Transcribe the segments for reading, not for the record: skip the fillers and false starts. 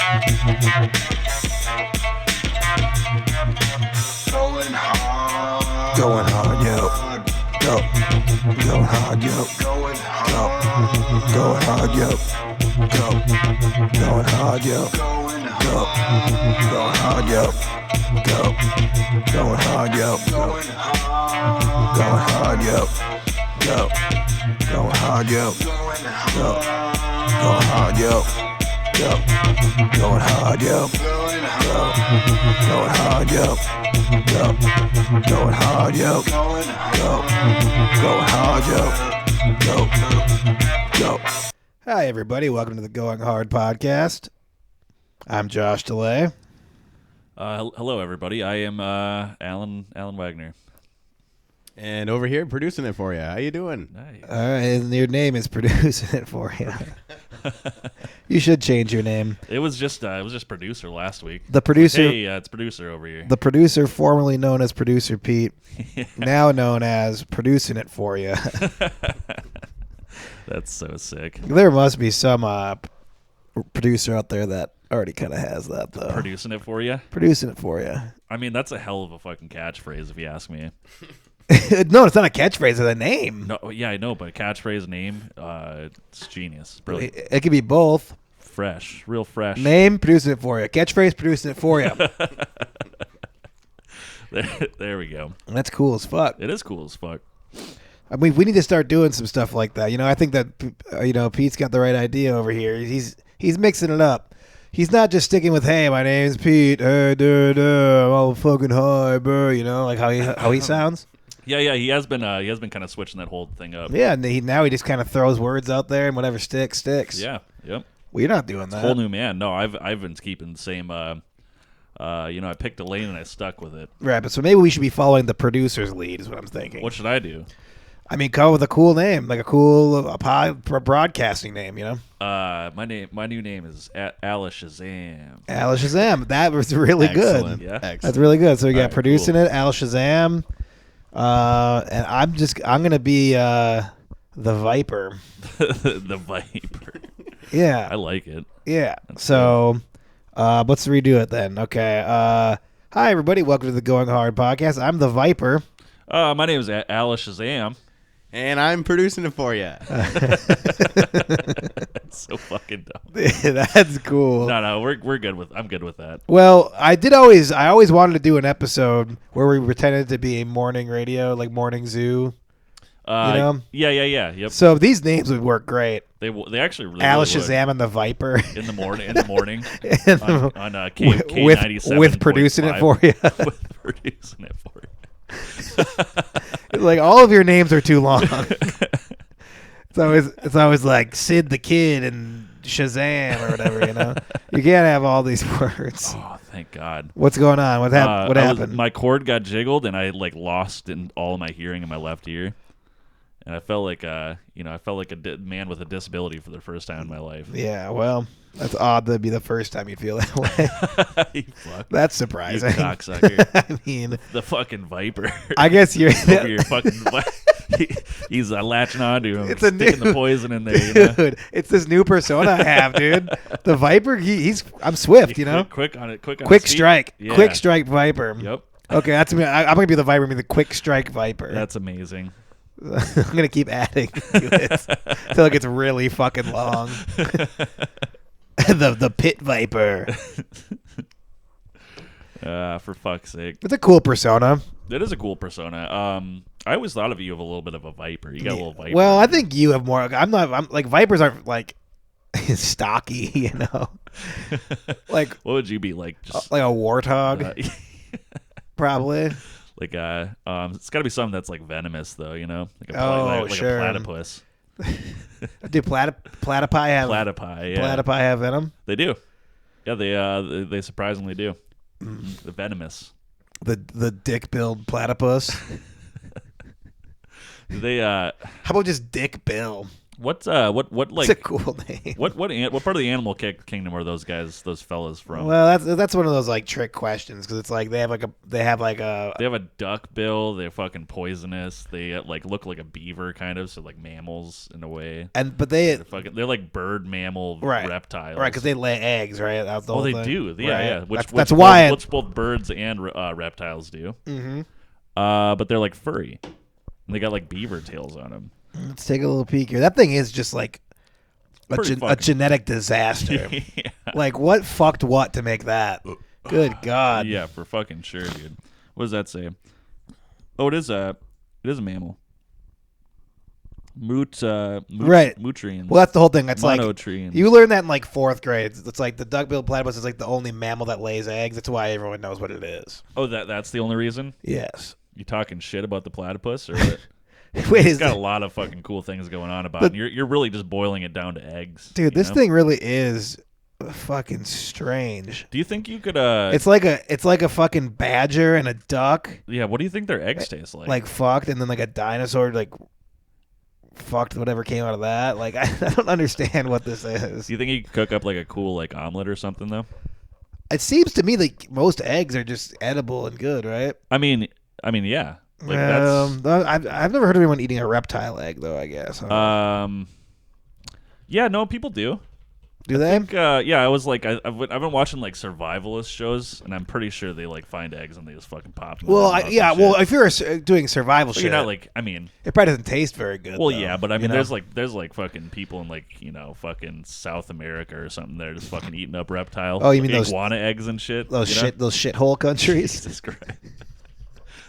Going hard, yo. Go. Going hard, yo. Go. Going hard, yo. Go. Going hard, yo. Go. Going hard, yo. Go. Going hard, yo. Go. Going hard, yo. Go. Going hard, yo. Go. Going hard, yo. Go. Going hard, yo. Go. Going hard, yo. Go. Going hard, yo. Go. Going hard, yo. Go. Hi, everybody. Welcome to the Going Hard podcast. I'm Josh DeLay. Hello, everybody. I am Alan Wagner. And over here, producing it for you. How you doing? Nice. And your name is Producing it for you. You should change your name. It was just producer last week. The producer. Hey, it's producer over here. The producer formerly known as Producer Pete, now known as Producing it for you. That's so sick. There must be some producer out there that already kind of has that, though. Producing it for you? Producing it for you. I mean, that's a hell of a fucking catchphrase if you ask me. No, it's not a catchphrase. It's a name. No, yeah, I know, but a catchphrase name, it's genius. Brilliant. It could be both. Fresh. Real fresh. Name, Producing it for you. Catchphrase, Producing it for you. There we go. That's cool as fuck. It is cool as fuck. I mean, we need to start doing some stuff like that. You know, I think that, Pete's got the right idea over here. He's mixing it up. He's not just sticking with, hey, my name's Pete. Hey, I'm all fucking high, bro. You know, like how he sounds. Yeah, he has been kind of switching that whole thing up. Yeah, and now he just kind of throws words out there, and whatever sticks. Yeah, yep. Well, you're not doing that. Whole new man. No, I've been keeping the same. I picked a lane and I stuck with it. Right, but so maybe we should be following the producer's lead, is what I'm thinking. What should I do? I mean, come up with a cool name, like a cool broadcasting name. You know. My new name is Alice Shazam. Alice Shazam. That was really Excellent. good. Yeah, Excellent. That's really good. So we got right, producing cool. it, Alice Shazam. And I'm gonna be the Viper. The Viper. Yeah, I like it. yeah. That's So, let's redo it then. Okay. Hi everybody. Welcome to the Going Hard podcast. I'm the Viper. My name is Alice Shazam. And I'm producing it for you. That's so fucking dumb. That's cool. No, we're good with. I'm good with that. Well, I always wanted to do an episode where we pretended to be a morning radio, like morning zoo. Yeah. Yep. So these names would work great. They actually really Alice would. Shazam and the Viper. in the morning on K97 with producing it for you. With producing it for you. Like all of your names are too long. It's always like Sid the Kid and Shazam or whatever, you know. You can't have all these words. Oh, thank God. What's going on? What happened? My cord got jiggled and I lost in all of my hearing in my left ear. And I felt like a man with a disability for the first time in my life. Yeah, well, that's odd to be the first time you'd feel that way. That's surprising. You cocksucker. I mean, the fucking Viper. I guess you're over your fucking. He's latching onto him. It's sticking the poison in there. You know? Dude, it's this new persona I have, dude. The Viper. I'm swift, you know. Quick on it. Quick strike. Yeah. Quick strike Viper. Yep. Okay, that's me. I'm gonna be the Viper. The quick strike Viper. That's amazing. I'm gonna keep adding to it until it gets really fucking long. the pit Viper. For fuck's sake. It's a cool persona. It is a cool persona. I always thought of you as a little bit of a Viper. You got a little Viper. Well, I think you have more. I'm like Vipers aren't like stocky, you know. Like what would you be like? Just like a warthog, probably. Like it's got to be something that's like venomous though, you know, like a platypus. Do platypi have platypi? Yeah. Platypi have venom? They do. Yeah, they surprisingly do. The venomous. The dick-billed platypus. They How about just Dick Bill? What It's a cool name. what part of the animal kingdom are those fellas from? Well, that's one of those like trick questions because it's like they have a duck bill. They're fucking poisonous. They like look like a beaver kind of, so like mammals in a way. But they're like bird mammal reptiles. Right, because they lay eggs, right? That's the whole they thing. do. Yeah, right. yeah. That's why which both birds and reptiles do. Mm-hmm. But they're like furry. And they got like beaver tails on them. Let's take a little peek here. That thing is just like a genetic disaster. Yeah. Like what fucked what to make that? Good God. Yeah, for fucking sure, dude. What does that say? Oh, it is a mammal. Right. Mootrians. Well, that's the whole thing. It's like Monotrians. you learn that in like 4th grade. It's like the duck-billed platypus is like the only mammal that lays eggs. That's why everyone knows what it is. Oh, that's the only reason? Yes. You talking shit about the platypus or what? Wait, it's got a lot of fucking cool things going on about it. You're really just boiling it down to eggs. Dude, this thing really is fucking strange. Do you think you could It's like a fucking badger and a duck. Yeah, what do you think their eggs taste like? Like fucked, and then like a dinosaur like fucked whatever came out of that. Like I don't understand what this is. Do you think you could cook up like a cool like omelet or something though? It seems to me like most eggs are just edible and good, right? I mean, yeah. Like I've never heard of anyone eating a reptile egg though. I guess. Yeah, no, people do. Do they? Yeah, I was like, I've been watching like survivalist shows, and I'm pretty sure they like find eggs and they just fucking pop them. Well, if you're doing survival shit, you're not like, I mean, it probably doesn't taste very good. Well, though, yeah, but I mean, know? there's like fucking people in like fucking South America or something. They're just fucking eating up reptile. Oh, you mean like those iguana eggs and shit? Those shithole countries. Jesus Christ.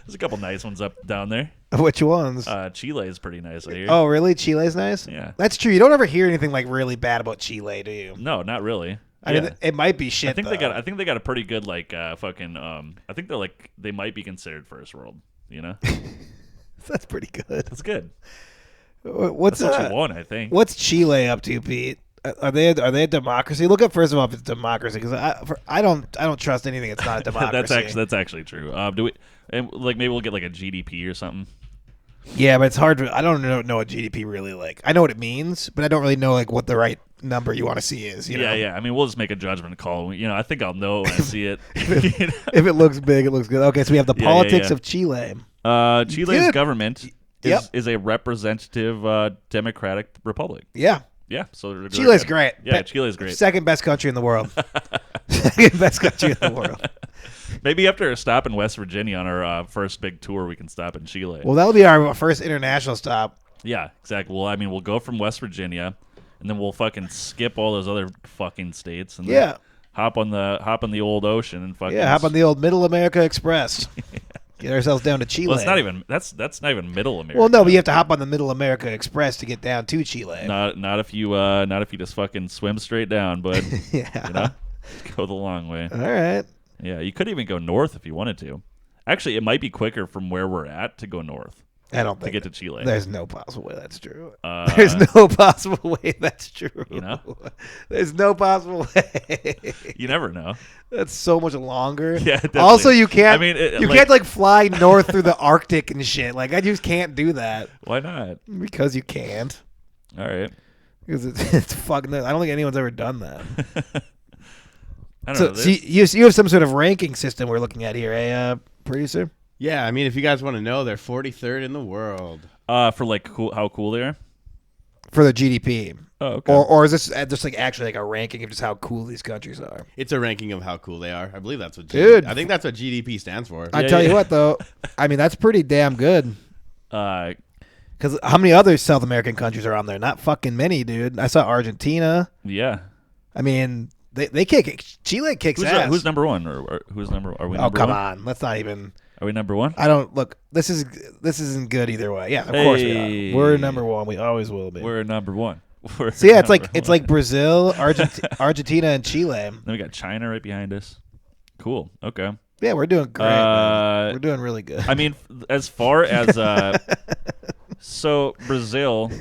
There's a couple nice ones up down there. Which ones? Chile is pretty nice, I hear. Oh, really? Chile's nice? Yeah. That's true. You don't ever hear anything like really bad about Chile, do you? No, not really. I mean, it might be shit. I think they got a pretty good like fucking. I think they might be considered first world. You know. That's pretty good. That's good. That's what you want, I think. What's Chile up to, Pete? Are they a democracy? Look up first of all if it's democracy, because I don't trust anything that's not a democracy. that's actually true. Do we? And like maybe we'll get like a GDP or something. Yeah, but it's hard to. I don't know what GDP really like. I know what it means, but I don't really know like what the right number you want to see is. You know? Yeah. I mean, we'll just make a judgment call. You know, I think I'll know when I see it. If it looks big, it looks good. Okay, so we have the politics of Chile. Chile's government is a representative democratic republic. Yeah. Yeah, so Chile's great. Yeah, Chile's great. Second best country in the world. Second best country in the world. Maybe after a stop in West Virginia on our first big tour, we can stop in Chile. Well, that'll be our first international stop. Yeah, exactly. Well, I mean, we'll go from West Virginia, and then we'll fucking skip all those other fucking states, and then hop on the old ocean and fucking hop on the old Middle America Express. Get ourselves down to Chile. Well, it's not even that's not even Middle America. Well, no, but you have to hop on the Middle America Express to get down to Chile. Not if you just fucking swim straight down, bud. Yeah, you know, go the long way. All right. Yeah, you could even go north if you wanted to. Actually, it might be quicker from where we're at to go north. I don't think to get to Chile. There's no possible way that's true. There's no possible way that's true. You know, there's no possible way. You never know. That's so much longer. Yeah. Definitely. Also, you can't. I mean, you can't like fly north through the Arctic and shit. Like I just can't do that. Why not? Because you can't. All right. Because it's fucking. I don't think anyone's ever done that. I don't know. So you have some sort of ranking system we're looking at here, eh, producer? Yeah, I mean, if you guys want to know, they're 43rd in the world. For like how cool they are? For the GDP. Oh, okay. Or is this just like actually like a ranking of just how cool these countries are? It's a ranking of how cool they are. I believe that's what Dude. I think that's what GDP stands for. I tell you what, though. I mean, that's pretty damn good. Because how many other South American countries are on there? Not fucking many, dude. I saw Argentina. Yeah. I mean, they kick it. Chile kicks ass. Who's number one? Or who's number? Are we? Oh, number come one? on. Let's not even. Are we number one? I don't look. This isn't good either way. Yeah, of course we are. We're number one. We always will be. We're number one. So yeah, it's like Brazil, Argentina, and Chile. Then we got China right behind us. Cool. Okay. Yeah, we're doing great. Man. We're doing really good. I mean, as far as so Brazil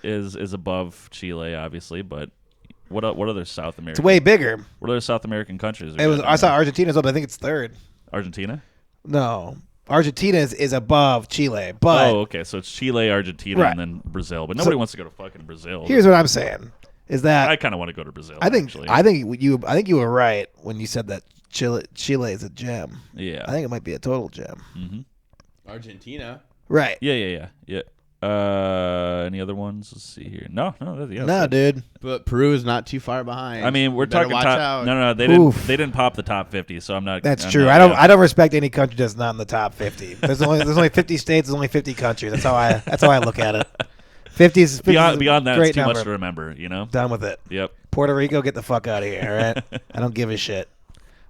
is above Chile, obviously, but what other South American? It's way bigger. What other South American countries? I saw Argentina's up. I think it's third. Argentina? No, Argentina is above Chile, but okay. So it's Chile, Argentina, Right. and then Brazil. But nobody wants to go to fucking Brazil. here's what I'm saying: is that I kind of want to go to Brazil. I think actually. I think you were right when you said that Chile is a gem. Yeah. I think it might be a total gem. Mm-hmm. Argentina. Right. Yeah. Any other ones? Let's see here. No. No, dude. But Peru is not too far behind. I mean, we're You better talking watch top. out. No, they Oof. didn't pop the top 50, so I'm not. That's I'm true. not- I don't respect any country that's not in the top 50. There's only 50 states. There's only 50 countries. That's how I look at it. 50's Beyond that, great it's too number. much to remember. You know. Done with it. Yep. Puerto Rico, get the fuck out of here. All right. I don't give a shit.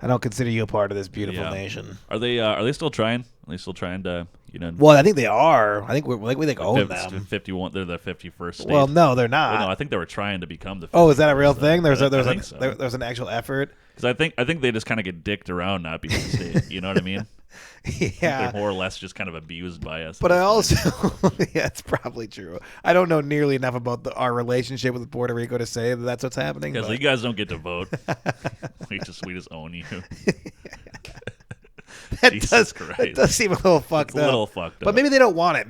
I don't consider you a part of this beautiful Yeah. nation. Are they still trying? Are they still trying to Well, I think they are. I think we own them. 51. They're the 51st state. Well, no, they're not. Well, no, I think they were trying to become the. 51st, Oh, is that a real so thing? There's I think so. there's an actual effort. Because I think they just kind of get dicked around not being a state. You know what I mean? Yeah. They're more or less just kind of abused by us. But I also, yeah, it's probably true. I don't know nearly enough about our relationship with Puerto Rico to say that that's what's happening. Because but- you guys don't get to vote. we just own you. that Jesus Christ. That does seem a little fucked It's up. a little fucked up. But maybe they don't want it.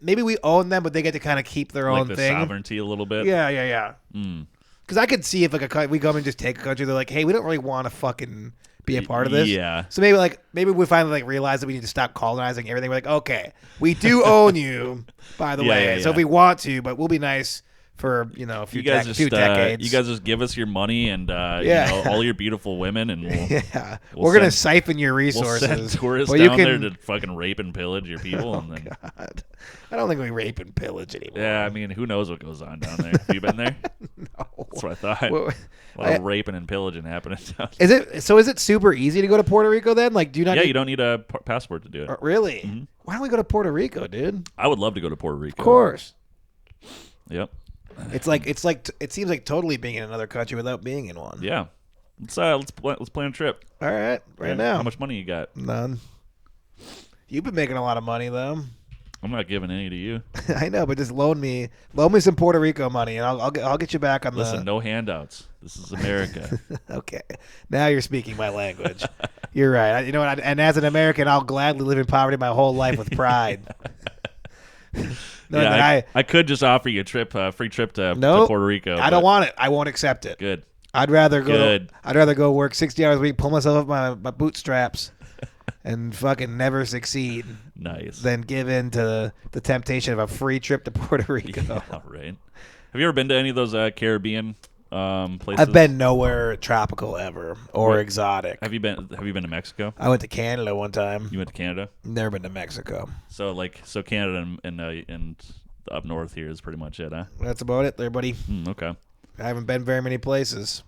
Maybe we own them, but they get to kind of keep their like own the thing. sovereignty a little bit. Yeah. Mm. Because I could see if we come and just take a country, they're like, hey, we don't really want to fucking be a part of this. Yeah. So maybe we finally realize that we need to stop colonizing everything. We're like, okay, we do own you, by the Yeah, way. yeah, So if yeah. we want to, but we'll be nice for a few, You guys few decades. you guys just give us your money and Yeah. all your beautiful women, and yeah, we'll we're gonna send- siphon your we'll resources. send tourists Well, you down there can- to fucking rape and pillage your people, and then God. I don't think we rape and pillage anymore. yeah, I mean, who knows what goes on down there? Have you been there? No. That's what I thought. Well, a lot of raping and pillaging happening down there. Is it super easy to go to Puerto Rico then? Like, do you not? Yeah, need- you don't need a passport to do it. Really? Mm-hmm. Why don't we go to Puerto Rico, dude? I would love to go to Puerto Rico. Of course. Yep. It seems like totally being in another country without being in one. Yeah. Let's plan a trip. All right, right Yeah. now. How much money you got? None. You've been making a lot of money though. I'm not giving any to you. I know, but just loan me some Puerto Rico money, and I'll get you back on Listen, the. no handouts. This is America. Okay, now you're speaking my language. You're right. You know what? And as an American, I'll gladly live in poverty my whole life with pride. Knowing that I could just offer you a free trip to Nope, Puerto Rico. I don't but want it. I won't accept it. Good. I'd rather go. Good. I'd rather go work 60 hours a week, pull myself up my bootstraps, and fucking never succeed Nice. than give in to the temptation of a free trip to Puerto Rico. Yeah, right. Have you ever been to any of those Caribbean places? I've been nowhere tropical ever or What? exotic. Have you been to Mexico? I went to Canada one time. You went to Canada. Never been to Mexico. So Canada and up north here is pretty much it, huh? That's about it there, buddy. Okay. I haven't been very many places.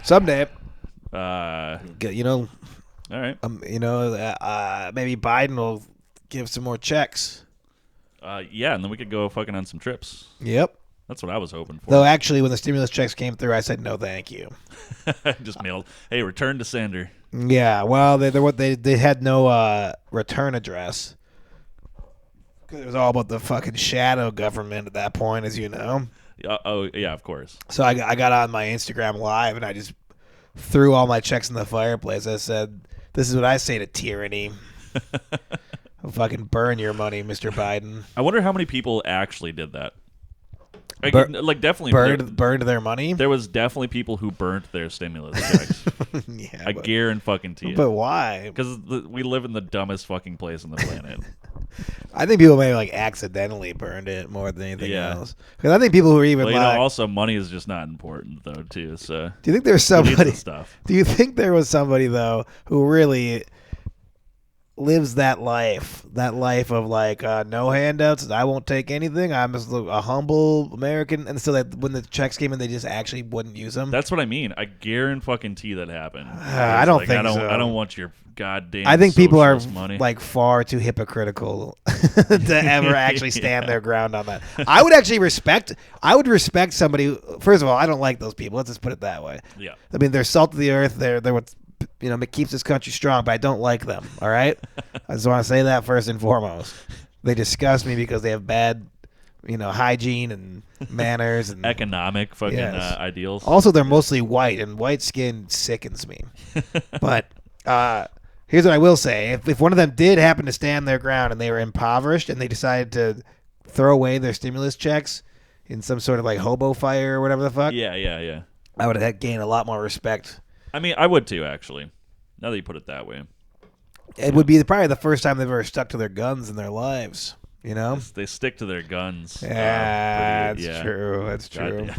Someday, All you know, right. maybe Biden will give some more checks. Yeah, and then we could go fucking on some trips. Yep. That's what I was hoping for. Though actually, when the stimulus checks came through, I said no, thank you. Just mailed. Hey, return to sender. Yeah, well, they had no return address. 'Cause it was all about the fucking shadow government at that point, as you know. Oh yeah, of course. So I got on my Instagram live and I just threw all my checks in the fireplace. I said, "This is what I say to tyranny. I'll fucking burn your money, Mr. Biden." I wonder how many people actually did that. Definitely Burned their money. There was definitely people who burnt their stimulus checks. Yeah, I guarantee you. but why? Because we live in the dumbest fucking place on the planet. I think people maybe accidentally burned it more than anything Yeah. else. Because I think people who are even Well, also money is just not important though, too. So do you think there's who needs somebody? the stuff? Do you think there was somebody though who really lives that life of no handouts? I won't take anything. I'm just a humble American, and so that when the checks came in, they just actually wouldn't use them. That's what I mean. I guarantee that happened. I don't think so. I don't want your goddamn. I think people are socialist money. far too hypocritical to ever actually stand their ground on that. I would actually respect somebody. First of all, I don't like those people. Let's just put it that way. Yeah. I mean, they're salt of the earth. They're what keeps this country strong. But I don't like them. All right. I just want to say that first and foremost. They disgust me because they have bad, hygiene and manners and economic fucking Yes. ideals. Also, they're mostly white, and white skin sickens me. But Here's what I will say: if one of them did happen to stand their ground and they were impoverished and they decided to throw away their stimulus checks in some sort of like hobo fire or whatever the fuck, Yeah. I would have gained a lot more respect. I mean, I would too, actually. Now that you put it that way. It would be probably the first time they've ever stuck to their guns in their lives. You know? They stick to their guns. Yeah, that's true. That's true. God,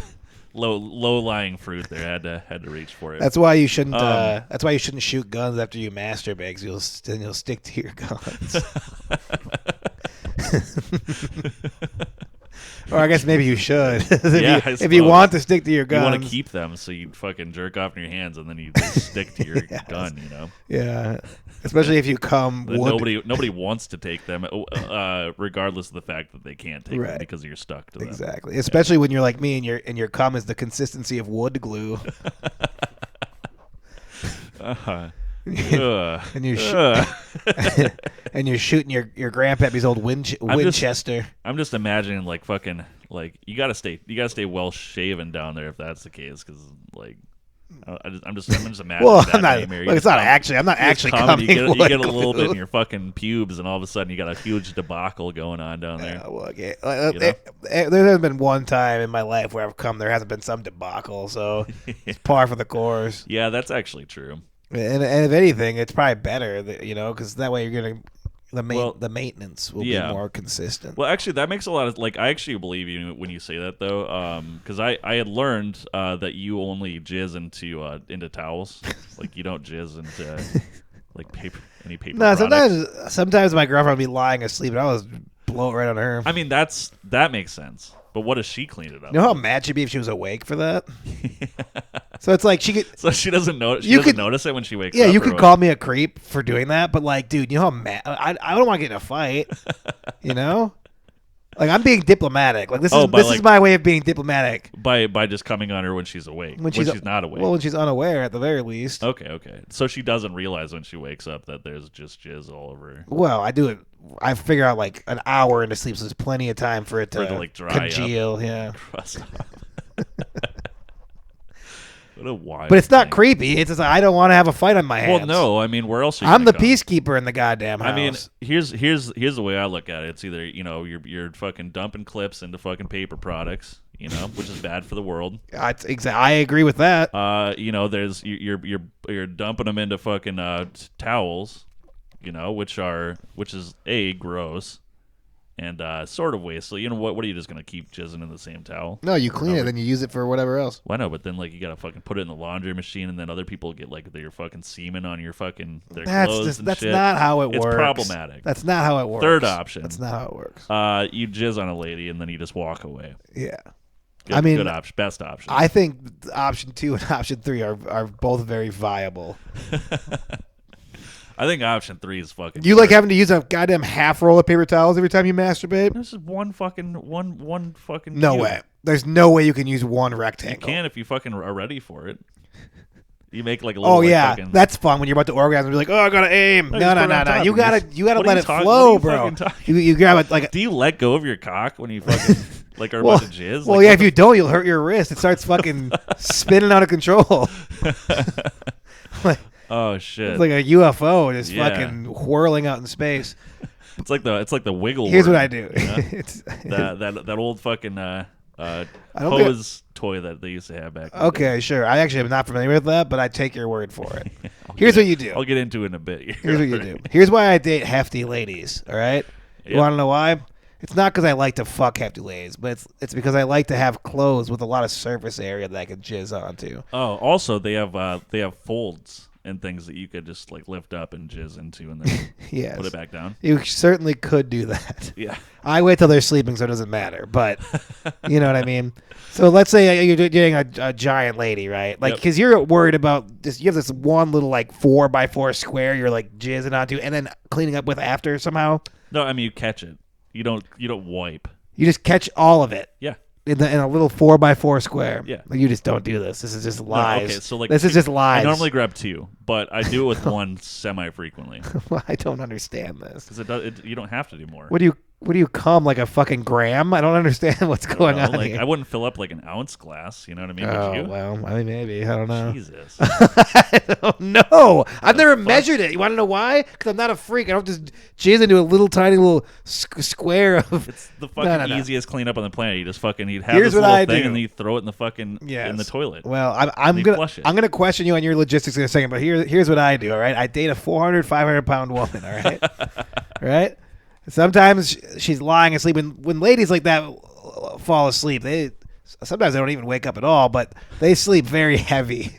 low lying fruit there. Had to reach for it. That's why you shouldn't. That's why you shouldn't shoot guns after you masturbate. 'Cause you'll stick to your guns. Or I guess maybe you should. If you want to stick to your guns, you want to keep them so you fucking jerk off in your hands and then you just stick to your gun. You know. Yeah. Especially if you come. Nobody wants to take them, regardless of the fact that they can't take them because you're stuck to them. Exactly. Especially when you're like me and your cum is the consistency of wood glue. And you're and you're shooting your grandpappy's old Winchester. I'm just imagining like fucking like you gotta stay well shaven down there if that's the case because like I'm just imagining. Well, that I'm not. nightmare. Look, it's not actually. I'm not actually coming. You get a little bit in your fucking pubes, and all of a sudden you got a huge debacle going on down there. Well, okay. There hasn't been one time in my life where I've come. There hasn't been some debacle, so it's par for the course. Yeah, that's actually true. And if anything, it's probably better, because that way you're gonna the maintenance will be more consistent. Well, actually, that makes a lot of like. I actually believe you when you say that though, because I had learned that you only jizz into towels, like you don't jizz into like any paper. No, products. sometimes my girlfriend will be lying asleep and I'll just blow it right on her. I mean, that makes sense. But what does she clean it up? You know how mad she'd be if she was awake for that? So it's like she could. So she doesn't know. She doesn't notice it when she wakes up. Yeah, you could call me a creep for doing that, but like, dude, you know how mad I don't want to get in a fight. You know, like I'm being diplomatic. Like this is my way of being diplomatic. By just coming on her when she's awake. When she's not awake. Well, when she's unaware, at the very least. Okay. So she doesn't realize when she wakes up that there's just jizz all over her. Well, I do it. I figure out like an hour into sleep, so there's plenty of time for it to like dry congeal. up. Yeah. What a wild but it's not thing. creepy. It's just like, I don't want to have a fight on my hands. Well, no. I mean, where else? I'm the peacekeeper in the goddamn house. I mean, here's the way I look at it. It's either you're fucking dumping clips into fucking paper products, which is bad for the world. I agree with that. There's you're dumping them into fucking towels, which is gross and sort of wasteful. You know what? What are you just gonna keep jizzing in the same towel? No, you clean it, then you use it for whatever else. Why no? But then like you gotta fucking put it in the laundry machine, and then other people get like their fucking semen on your fucking their clothes and that's shit. Not how it works. It's problematic. That's not how it works. Third option. That's not how it works. You jizz on a lady and then you just walk away. Yeah. Good option, best option. I think option 2 and option 3 are both very viable. I think option 3 is fucking. You like having to use a goddamn half roll of paper towels every time you masturbate? This is one fucking. No cube. way. There's no way you can use one rectangle. You can if you fucking are ready for it. You make like a little. Oh yeah, fucking... that's fun when you're about to orgasm. You're like, oh, I gotta aim. No. You gotta let it flow, bro. You grab it like. Do you let go of your cock when you fucking like are about to jizz? Well, yeah. If you don't, you'll hurt your wrist. It starts fucking spinning out of control. Oh shit! It's like a UFO just fucking whirling out in space. It's like the wiggle. Here's word, what I do. That old fucking hose toy that they used to have back then. Okay, sure. I actually am not familiar with that, but I take your word for it. Here's what you do. I'll get into it in a bit. Here's what you do. Here's why I date hefty ladies. All right. You want to know why? It's not because I like to fuck hefty ladies, but it's because I like to have clothes with a lot of surface area that I can jizz onto. Oh, also they have folds and things that you could just like lift up and jizz into and then put it back down. You certainly could do that. Yeah. I wait till they're sleeping so it doesn't matter, but you know what I mean? So let's say you're dating a giant lady, right? Like, because you're worried about this, you have this one little like 4x4 square you're like jizzing onto and then cleaning up with after somehow. No, I mean you catch it. You don't wipe. You just catch all of it. Yeah. In a little 4x4 square. Yeah. Like, you just don't do this. This is just lies. No, okay, so like this is just lies. I normally grab 2, but I do it with one semi-frequently. Well, I don't understand this. Because you don't have to do more. What do you What do you come like a fucking gram? I don't understand what's going on Like here. I wouldn't fill up like an ounce glass. You know what I mean? Oh Would you? well, I mean maybe I don't know. Jesus. I don't know. I've never fuck? measured it. You want to know why? Because I'm not a freak. I don't just jizz into a little tiny little square of. It's the fucking No. easiest cleanup on the planet. You just fucking you'd have Here's this what little I thing do. and then you throw it in the fucking in the toilet. Well, And you flush it. I'm gonna question you on your logistics in a second, but here's what I do. All right, I date a 400, 500 pound woman. All right, all right. Sometimes she's lying asleep. When ladies like that fall asleep, sometimes they don't even wake up at all, but they sleep very heavy.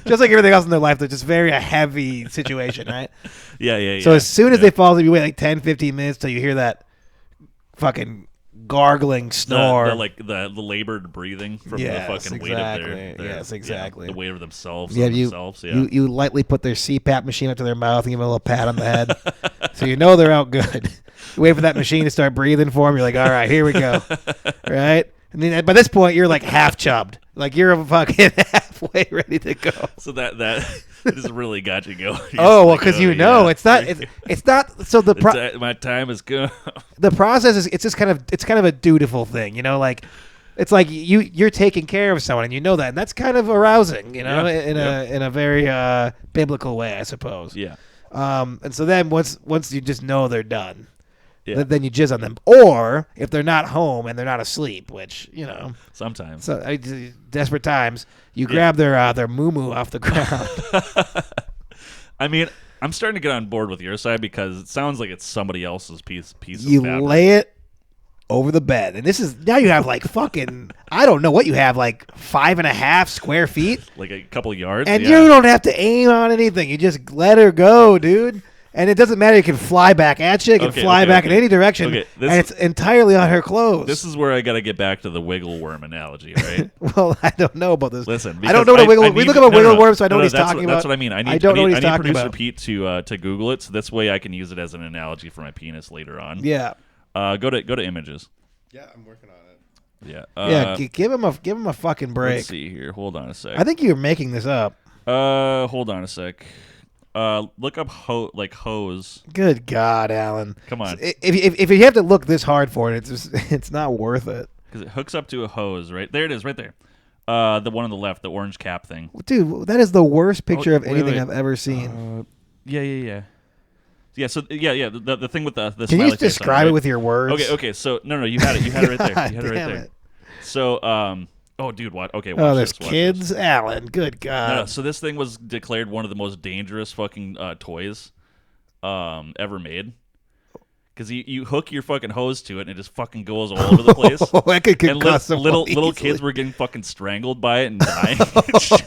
Just like everything else in their life, they're just very a heavy situation, right? Yeah. So as soon as they fall asleep, you wait like 10, 15 minutes till you hear that fucking gargling snore. the labored breathing from Yes, the fucking weight exactly. of their Yes, exactly. the weight of themselves. Yeah, on you, themselves. Yeah. you lightly put their CPAP machine up to their mouth and give them a little pat on the head, so you know they're out good. You wait for that machine to start breathing for them. You're like, all right, here we go, right? And then by this point, you're like half chubbed, like you're fucking halfway ready to go. So that just really got you going. Oh well, because you know it's not. So my time is good. the process is it's kind of a dutiful thing, you know, like. It's like you're taking care of someone, and you know that, and that's kind of arousing, you know, in a very biblical way, I suppose. Yeah. And so then once you just know they're done, Yeah. then you jizz on them. Or if they're not home and they're not asleep, which you know, Sometimes. so desperate times, you grab their moo off the ground. I mean, I'm starting to get on board with your side because it sounds like it's somebody else's piece You of fabric. lay it over the bed, and this is now you have like fucking I don't know what you have, like 5.5 square feet, Like a couple yards. and yeah. you don't have to aim on anything. You just let her go, dude. And it doesn't matter. It can fly back at you. It can fly back in any direction. Okay, and it's entirely on her clothes. This is where I got to get back to the wiggle worm analogy, right? Well, I don't know about this. Listen, I don't know what a wiggle. We look up a wiggle worm, so I know what he's talking about. That's what I mean. I don't know what he's need talking producer about. Pete to Google it, so this way I can use it as an analogy for my penis later on. Yeah. Go to images. Yeah, I'm working on it. Yeah. Yeah. Give him a fucking break. Let's see here. Hold on a sec. I think you're making this up. Hold on a sec. Look up hose. Good God, Alan. Come on. If you have to look this hard for it, it's not worth it. Because it hooks up to a hose, right? There it is, right there. The one on the left, the orange cap thing. Dude, that is the worst picture of wait, anything wait. I've ever seen. Yeah. Yeah, so the thing with the Can smiley you face describe on it with your words? Okay, so no, you had it right there. God You had it right damn there. it. So oh dude, what? Okay, watch Oh, there's this, watch kids, this. Alan. Good God. No, so this thing was declared one of the most dangerous fucking toys ever made. Because you hook your fucking hose to it and it just fucking goes all over the place. Oh, that could And concuss someone little kids easily. were getting fucking strangled by it and dying. and shit.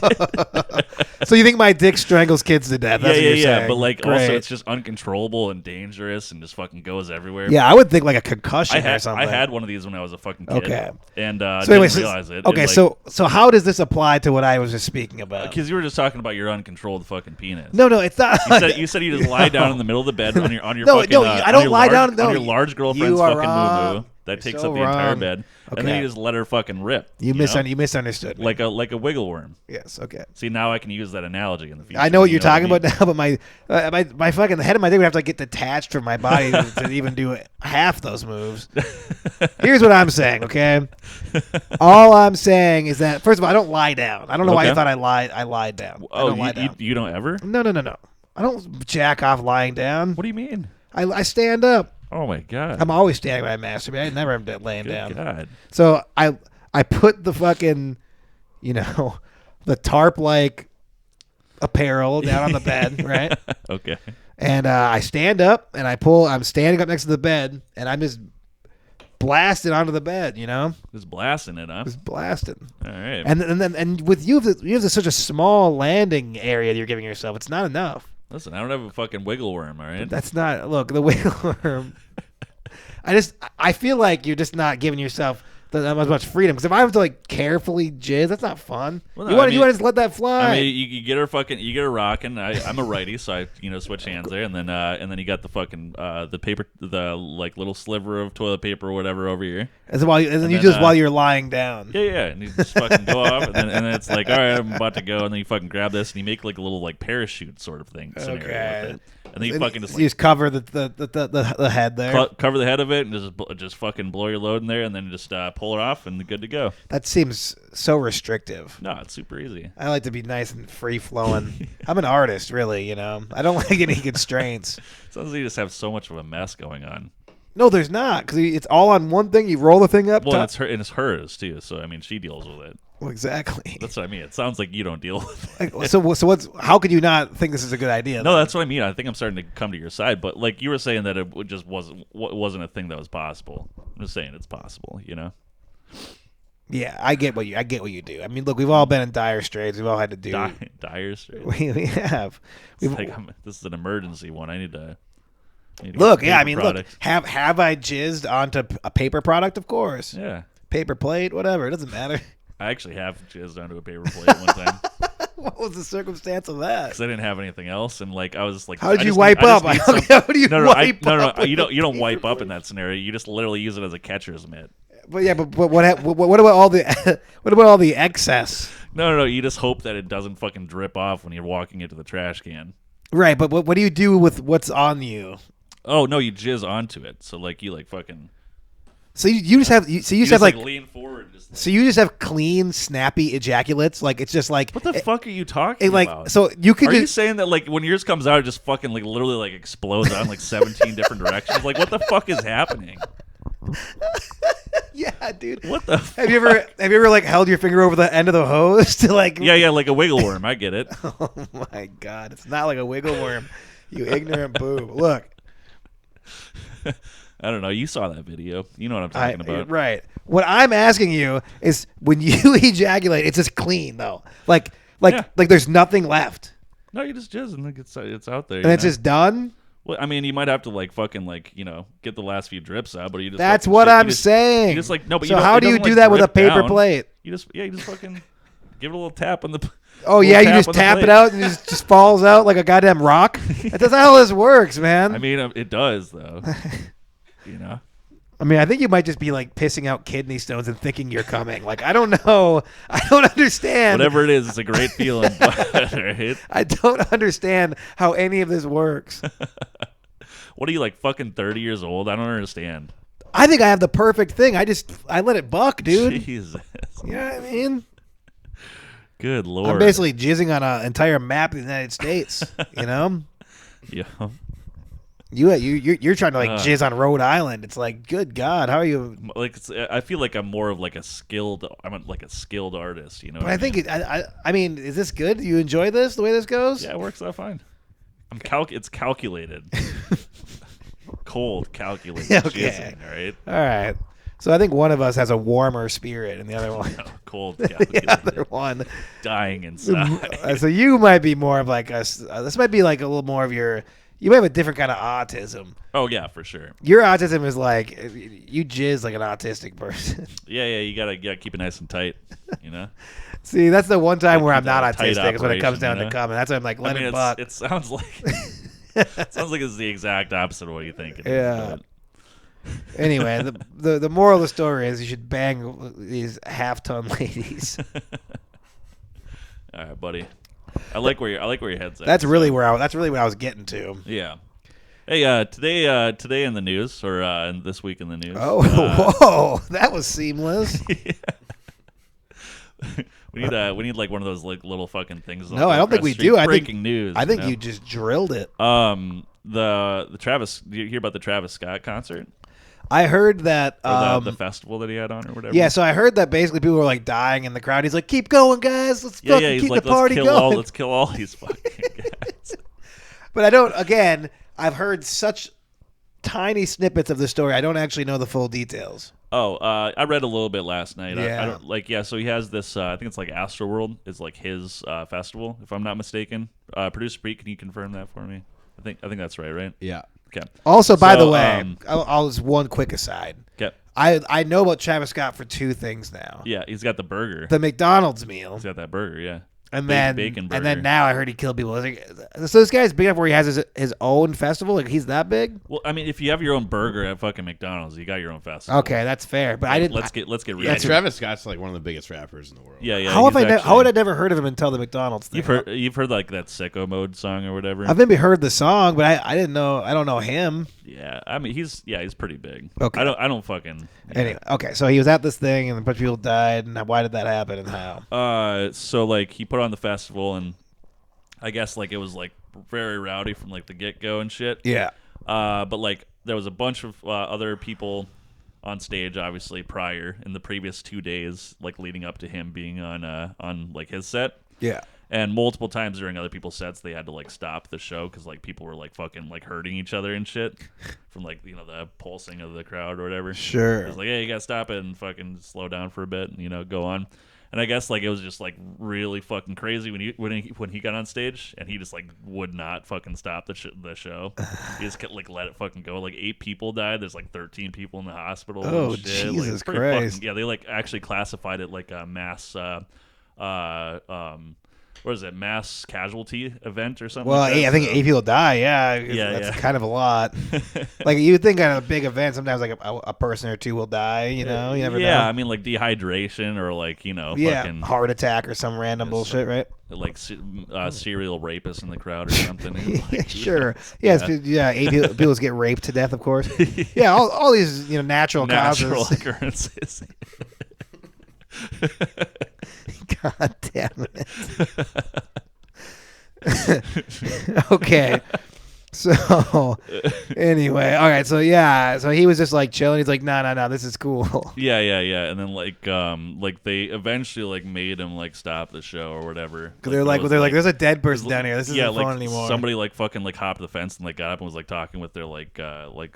So you think my dick strangles kids to death? That's what you're saying. But like Great. also it's just uncontrollable and dangerous and just fucking goes everywhere. Yeah, I would think like a concussion or I something. had one of these when I was a fucking kid. Okay. And So didn't anyway, realize it. Okay, so how does this apply to what I was just speaking about? because you were just talking about your uncontrolled fucking penis. No, it's not. You said you just lie down in the middle of the bed on your No, fucking, no, on I don't your lie large, down. No, on your large girlfriend's you are fucking wrong. moo that You're takes so up the entire wrong. bed, and Okay. then you just let her fucking rip. You know? misunderstood me. like a wiggle worm. Yes. Okay. See, now I can use that analogy in the future. I know what you you're talking I about now, but my fucking the head of my dick would have to get detached from my body to even do half those moves. Here's what I'm saying, okay? All I'm saying is that first of all, I don't lie down. I don't know why you Okay. thought I lied down. I Oh, don't lie down. you don't ever? No. I don't jack off lying down. What do you mean? I stand up. Oh my god! I'm always standing when I masturbate. I never am laying Good down. God. So I put the fucking, the tarp like apparel down on the bed, right? Okay. And I stand up and I'm standing up next to the bed and I'm just blasting onto the bed, Just blasting it, huh? just blasting. All right. And with you have such a small landing area that you're giving yourself, it's not enough. Listen, I don't have a fucking wiggle worm, all right? That's not look the wiggle worm. I feel like you're just not giving yourself that much freedom. Because if I have to like carefully jizz, that's not fun. Well, no, you want I to mean- just let that fly. I mean, you get her rocking. I'm a righty, so I switch hands there, and then you got the fucking the paper, the like little sliver of toilet paper or whatever over here. and then you then, just while you're lying down. Yeah, and you just fucking go off, and then it's like, all right, I'm about to go, and then you fucking grab this, and you make like a little like parachute sort of thing scenario Okay. with it. And then you fucking just you just cover the head there. cover the head of it and just fucking blow your load in there, and then just pull it off and good to go. That seems so restrictive. No, it's super easy. I like to be nice and free flowing. I'm an artist, really. I don't like any constraints. Sounds like you just have so much of a mess going on. No, there's not, because it's all on one thing. You roll the thing up. Well, it's hers too. So I mean, she deals with it. Well, exactly. That's what I mean. It sounds like you don't deal with it. So what's? How could you not think this is a good idea? No, that's what I mean. I think I'm starting to come to your side, but like you were saying that it just wasn't a thing that was possible. I'm just saying it's possible. Yeah, I get what you do. I mean, look, we've all been in dire straits. We've all had to do dire straits. We have. This is an emergency one. I need to look. get Yeah, I paper mean, products. look. Have I jizzed onto a paper product? Of course. Yeah. Paper plate, whatever. It doesn't matter. I actually have jizzed onto a paper plate one time What was the circumstance of that? because I didn't have anything else, and like I was just like, How did I you just wipe need- I up? just need How do you wipe up? You don't wipe up in that scenario. You just literally use it as a catcher's mitt. But yeah, but what about all the what about all the excess? No. You just hope that it doesn't fucking drip off when you're walking into the trash can. Right, but what do you do with what's on you? Oh no, you jizz onto it. So like you like fucking. So you just have like lean forward. Just so you just have clean, snappy ejaculates. Like it's just like what the fuck are you talking like about? so you could Are you just saying that like when yours comes out, it just fucking like literally like explodes out in like 17 different directions? Like what the fuck is happening? yeah, dude. What the? Have you ever like held your finger over the end of the hose to like? Yeah, like a wiggle worm. I get it. Oh my god, it's not like a wiggle worm. You ignorant boob. Look. I don't know. You saw that video. You know what I'm talking about. Right. What I'm asking you is when you ejaculate, it's just clean though. Like there's nothing left. No, you just jizz and like it's out there. And it's just done? Well, I mean, you might have to like fucking like get the last few drips out, but you just. That's fucking what shit. I'm saying. You just like no, but so you don't, how it do you doesn't, do like, that with a drip paper down. plate? You just fucking give it a little tap on the. Oh yeah, you just tap it out and it just falls out like a goddamn rock. That's how this works, man. I mean, it does though. I mean, I think you might just be like pissing out kidney stones and thinking you're coming. Like, I don't know. I don't understand. Whatever it is, it's a great feeling. Right? I don't understand how any of this works. What are you like fucking 30 years old? I don't understand. I think I have the perfect thing. I let it buck, dude. Jesus. You know what I mean? Good Lord. I'm basically jizzing on an entire map of the United States. Yeah. You're trying to like jizz on Rhode Island. It's like, good God, how are you? Like I feel like I'm more of like a skilled. I'm like a skilled artist. But I think I mean, is this good? Do you enjoy this? The way this goes? Yeah, it works out fine. It's calculated. Cold, calculated. Okay. Jizzing, all right. All right. So I think one of us has a warmer spirit, and the other one, Cold, the calculated. other one, Dying inside. So you might be more of like us. This might be like a little more of your. You might have a different kind of autism. Oh yeah, for sure. Your autism is like you jizz like an autistic person. Yeah. You gotta keep it nice and tight. See, that's the one time where I'm keep not that tight autistic is when it comes down operation, to coming. That's why I'm like, let it buck. It sounds like it's the exact opposite of what you think. It is, Yeah. but- Anyway, the moral of the story is you should bang these half-ton ladies. All right, buddy. I like where your head's at. That's really what I was getting to. Yeah. Hey, today in the news, or this week in the news. Oh, whoa, that was seamless. We need like one of those like little fucking things. No, I don't think we do. Breaking news. I think you just drilled it. The Travis. Did you hear about the Travis Scott concert? I heard that Or the festival that he had on, or whatever. Yeah, so I heard that basically people were like dying in the crowd. He's like, "Keep going, guys. Let's fucking he's keep like, the party going." Let's kill all these fucking guys. But I don't. Again, I've heard such tiny snippets of the story. I don't actually know the full details. Oh, I read a little bit last night. Yeah. I don't like. Yeah, so he has this. I think it's like Astroworld is like his festival, if I'm not mistaken. Producer Pete, can you confirm that for me? I think that's right? Yeah. Okay. Also, by the So, way, I'll just one quick aside. Okay. I know about Travis Scott for two things now. Yeah, he's got the burger. The McDonald's meal. He's got that burger. Yeah. And then, bacon burger. and then now I heard he killed people. So this guy's big enough where he has his own festival. Like he's that big. Well, I mean, if you have your own burger at fucking McDonald's, you got your own festival. Okay, that's fair. But I didn't. Let's get real. Yeah, Travis Scott's like one of the biggest rappers in the world. Yeah. How would I never heard of him until the McDonald's thing? You've heard like that Sicko Mode song or whatever. I've maybe heard the song, but I didn't know. I don't know him. Yeah, I mean he's pretty big. Okay. I don't fucking. Yeah. Anyway, okay, so he was at this thing, and a bunch of people died. And why did that happen, and how? So like he put on the festival, and I guess like it was like very rowdy from like the get go and shit. Yeah. But like there was a bunch of other people on stage, obviously prior in the previous 2 days, like leading up to him being on like his set. Yeah. And multiple times during other people's sets, they had to like stop the show because like people were like fucking like hurting each other and shit from like the pulsing of the crowd or whatever. Sure. It was like, hey, you gotta stop it and fucking slow down for a bit and go on. And I guess like it was just like really fucking crazy when he got on stage and he just like would not fucking stop the show. He just let it fucking go. Like 8 people died. There's like 13 people in the hospital. Oh, and shit. Jesus like, Christ! Yeah, they like actually classified it like a mass. What is it? Mass casualty event or something? Well, like that? I think 8 people die. Yeah, that's kind of a lot. Like you would think at a big event, sometimes like a person or two will die. You never know. Yeah, I mean like dehydration or like fucking heart attack or some random bullshit, right? Like serial rapist in the crowd or something. Like, Sure. Yeah. 8 people get raped to death, of course. Yeah, all these natural causes. occurrences. God damn it. Okay. So anyway, all right. So so he was just like chilling. He's like, no, this is cool. Yeah. And then like they eventually like made him like stop the show or whatever. Because they're like, there's a dead person down here. This isn't fun anymore. Somebody like fucking like hopped the fence and like got up and was like talking with their like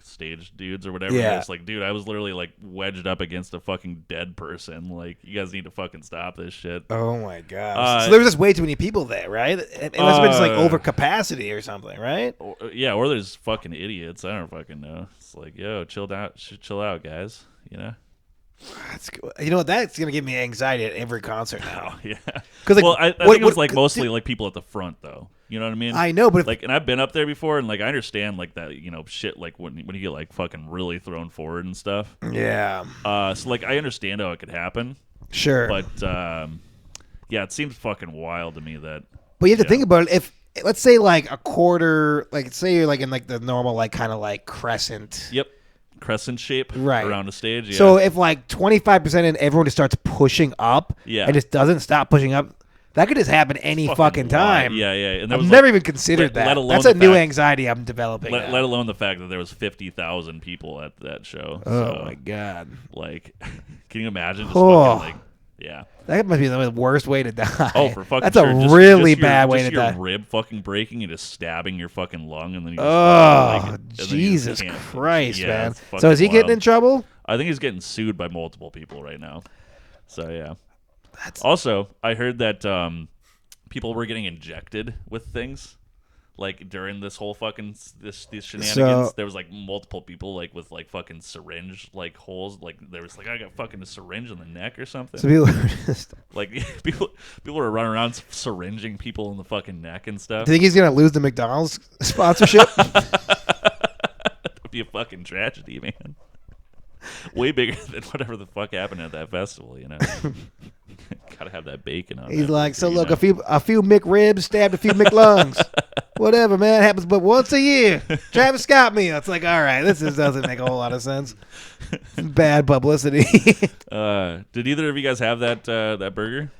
stage dudes or whatever. Yeah. And it's like, dude, I was literally like wedged up against a fucking dead person. Like, you guys need to fucking stop this shit. Oh my god. So there was just way too many people there, right? It must have been just like over capacity or something, right? Or there's fucking idiots. I don't fucking know. It's like, yo, chill out, guys. That's cool. You know what? That's gonna give me anxiety at every concert now. Yeah. Because I think it was like mostly like people at the front though. You know what I mean? I know, but and I've been up there before, and like I understand like that shit like when you get like fucking really thrown forward and stuff. Yeah. So like I understand how it could happen. Sure. But yeah, it seems fucking wild to me that. But you have to think about it. If let's say like a quarter, like say you're like in like the normal like kind of like crescent. Yep. Crescent shape around the stage. Yeah. So if like 25% and everyone just starts pushing up, and just doesn't stop pushing up, that could just happen any fucking time. Yeah. And I've never even considered that. That's a new anxiety I'm developing. Let alone the fact that there was 50,000 people at that show. Oh my god! Like, can you imagine? Just fucking, like, yeah. That must be the worst way to die. Oh, for fucking That's sure. a really bad way to die. Your rib fucking breaking and just stabbing your fucking lung, and then you just Jesus Christ, man! So is he wild. getting in trouble? I think he's getting sued by multiple people right now. So yeah. Also, I heard that people were getting injected with things. Like during this whole fucking these shenanigans, there was like multiple people like with like fucking syringe like holes. Like there was like I got fucking a syringe in the neck or something. So people were just like people were running around syringing people in the fucking neck and stuff. Do you think he's gonna lose the McDonald's sponsorship? That would be a fucking tragedy, man. Way bigger than whatever the fuck happened at that festival, Gotta have that bacon on. He's like, so look, a few McRibs stabbed a few McLungs. Whatever, man, happens but once a year. Travis Scott meal. It's like, all right, this doesn't make a whole lot of sense. Bad publicity. Did either of you guys have that burger?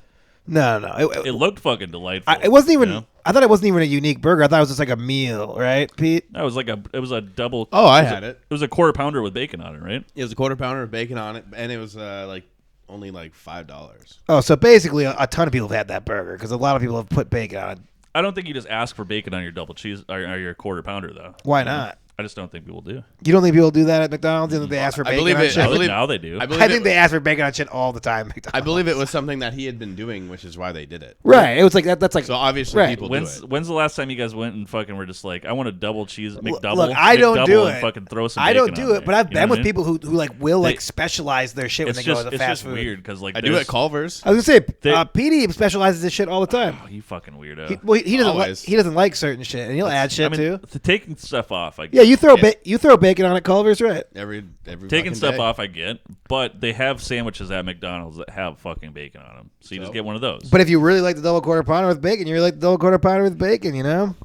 No. It looked fucking delightful. It wasn't even. I thought it wasn't even a unique burger. I thought it was just like a meal, right, Pete? No, it was a double. Oh, I had it. It was a quarter pounder with bacon on it, right? It was a quarter pounder with bacon on it, and it was like only like $5. Oh, so basically a ton of people have had that burger because a lot of people have put bacon on it. I don't think you just ask for bacon on your double cheese or your quarter pounder though. Why not? I just don't think people do. You don't think people do that at McDonald's? You think they ask for I bacon believe on it- shit? I believe- Now they do. I believe I think it- they ask for bacon on shit all the time. at McDonald's. I believe it was something that he had been doing, which is why they did it. right. It was like that. That's like So obviously right. people do it. When's the last time you guys went and fucking were just like, I want a double cheese McDouble? Look, I don't McDouble do and it. Fucking throw some I don't bacon do on it, but there. I've You know been what with I mean? people who like will like They- specialize their shit when It's they go just to the it's fast just food. weird because like I do at Culver's. I was gonna say They- PD specializes his shit all the time. Oh, you fucking weirdo. He doesn't like Always. he doesn't like certain shit, and he'll add shit I mean, too. taking stuff off. Yeah, you throw bacon on at Culver's, right? Every Taking fucking stuff day. off, I get, but they have sandwiches at McDonald's that have fucking bacon on them, so you just So? get one of those. But if you really like the double quarter pounder with bacon, you really like the double quarter pounder with bacon, you know?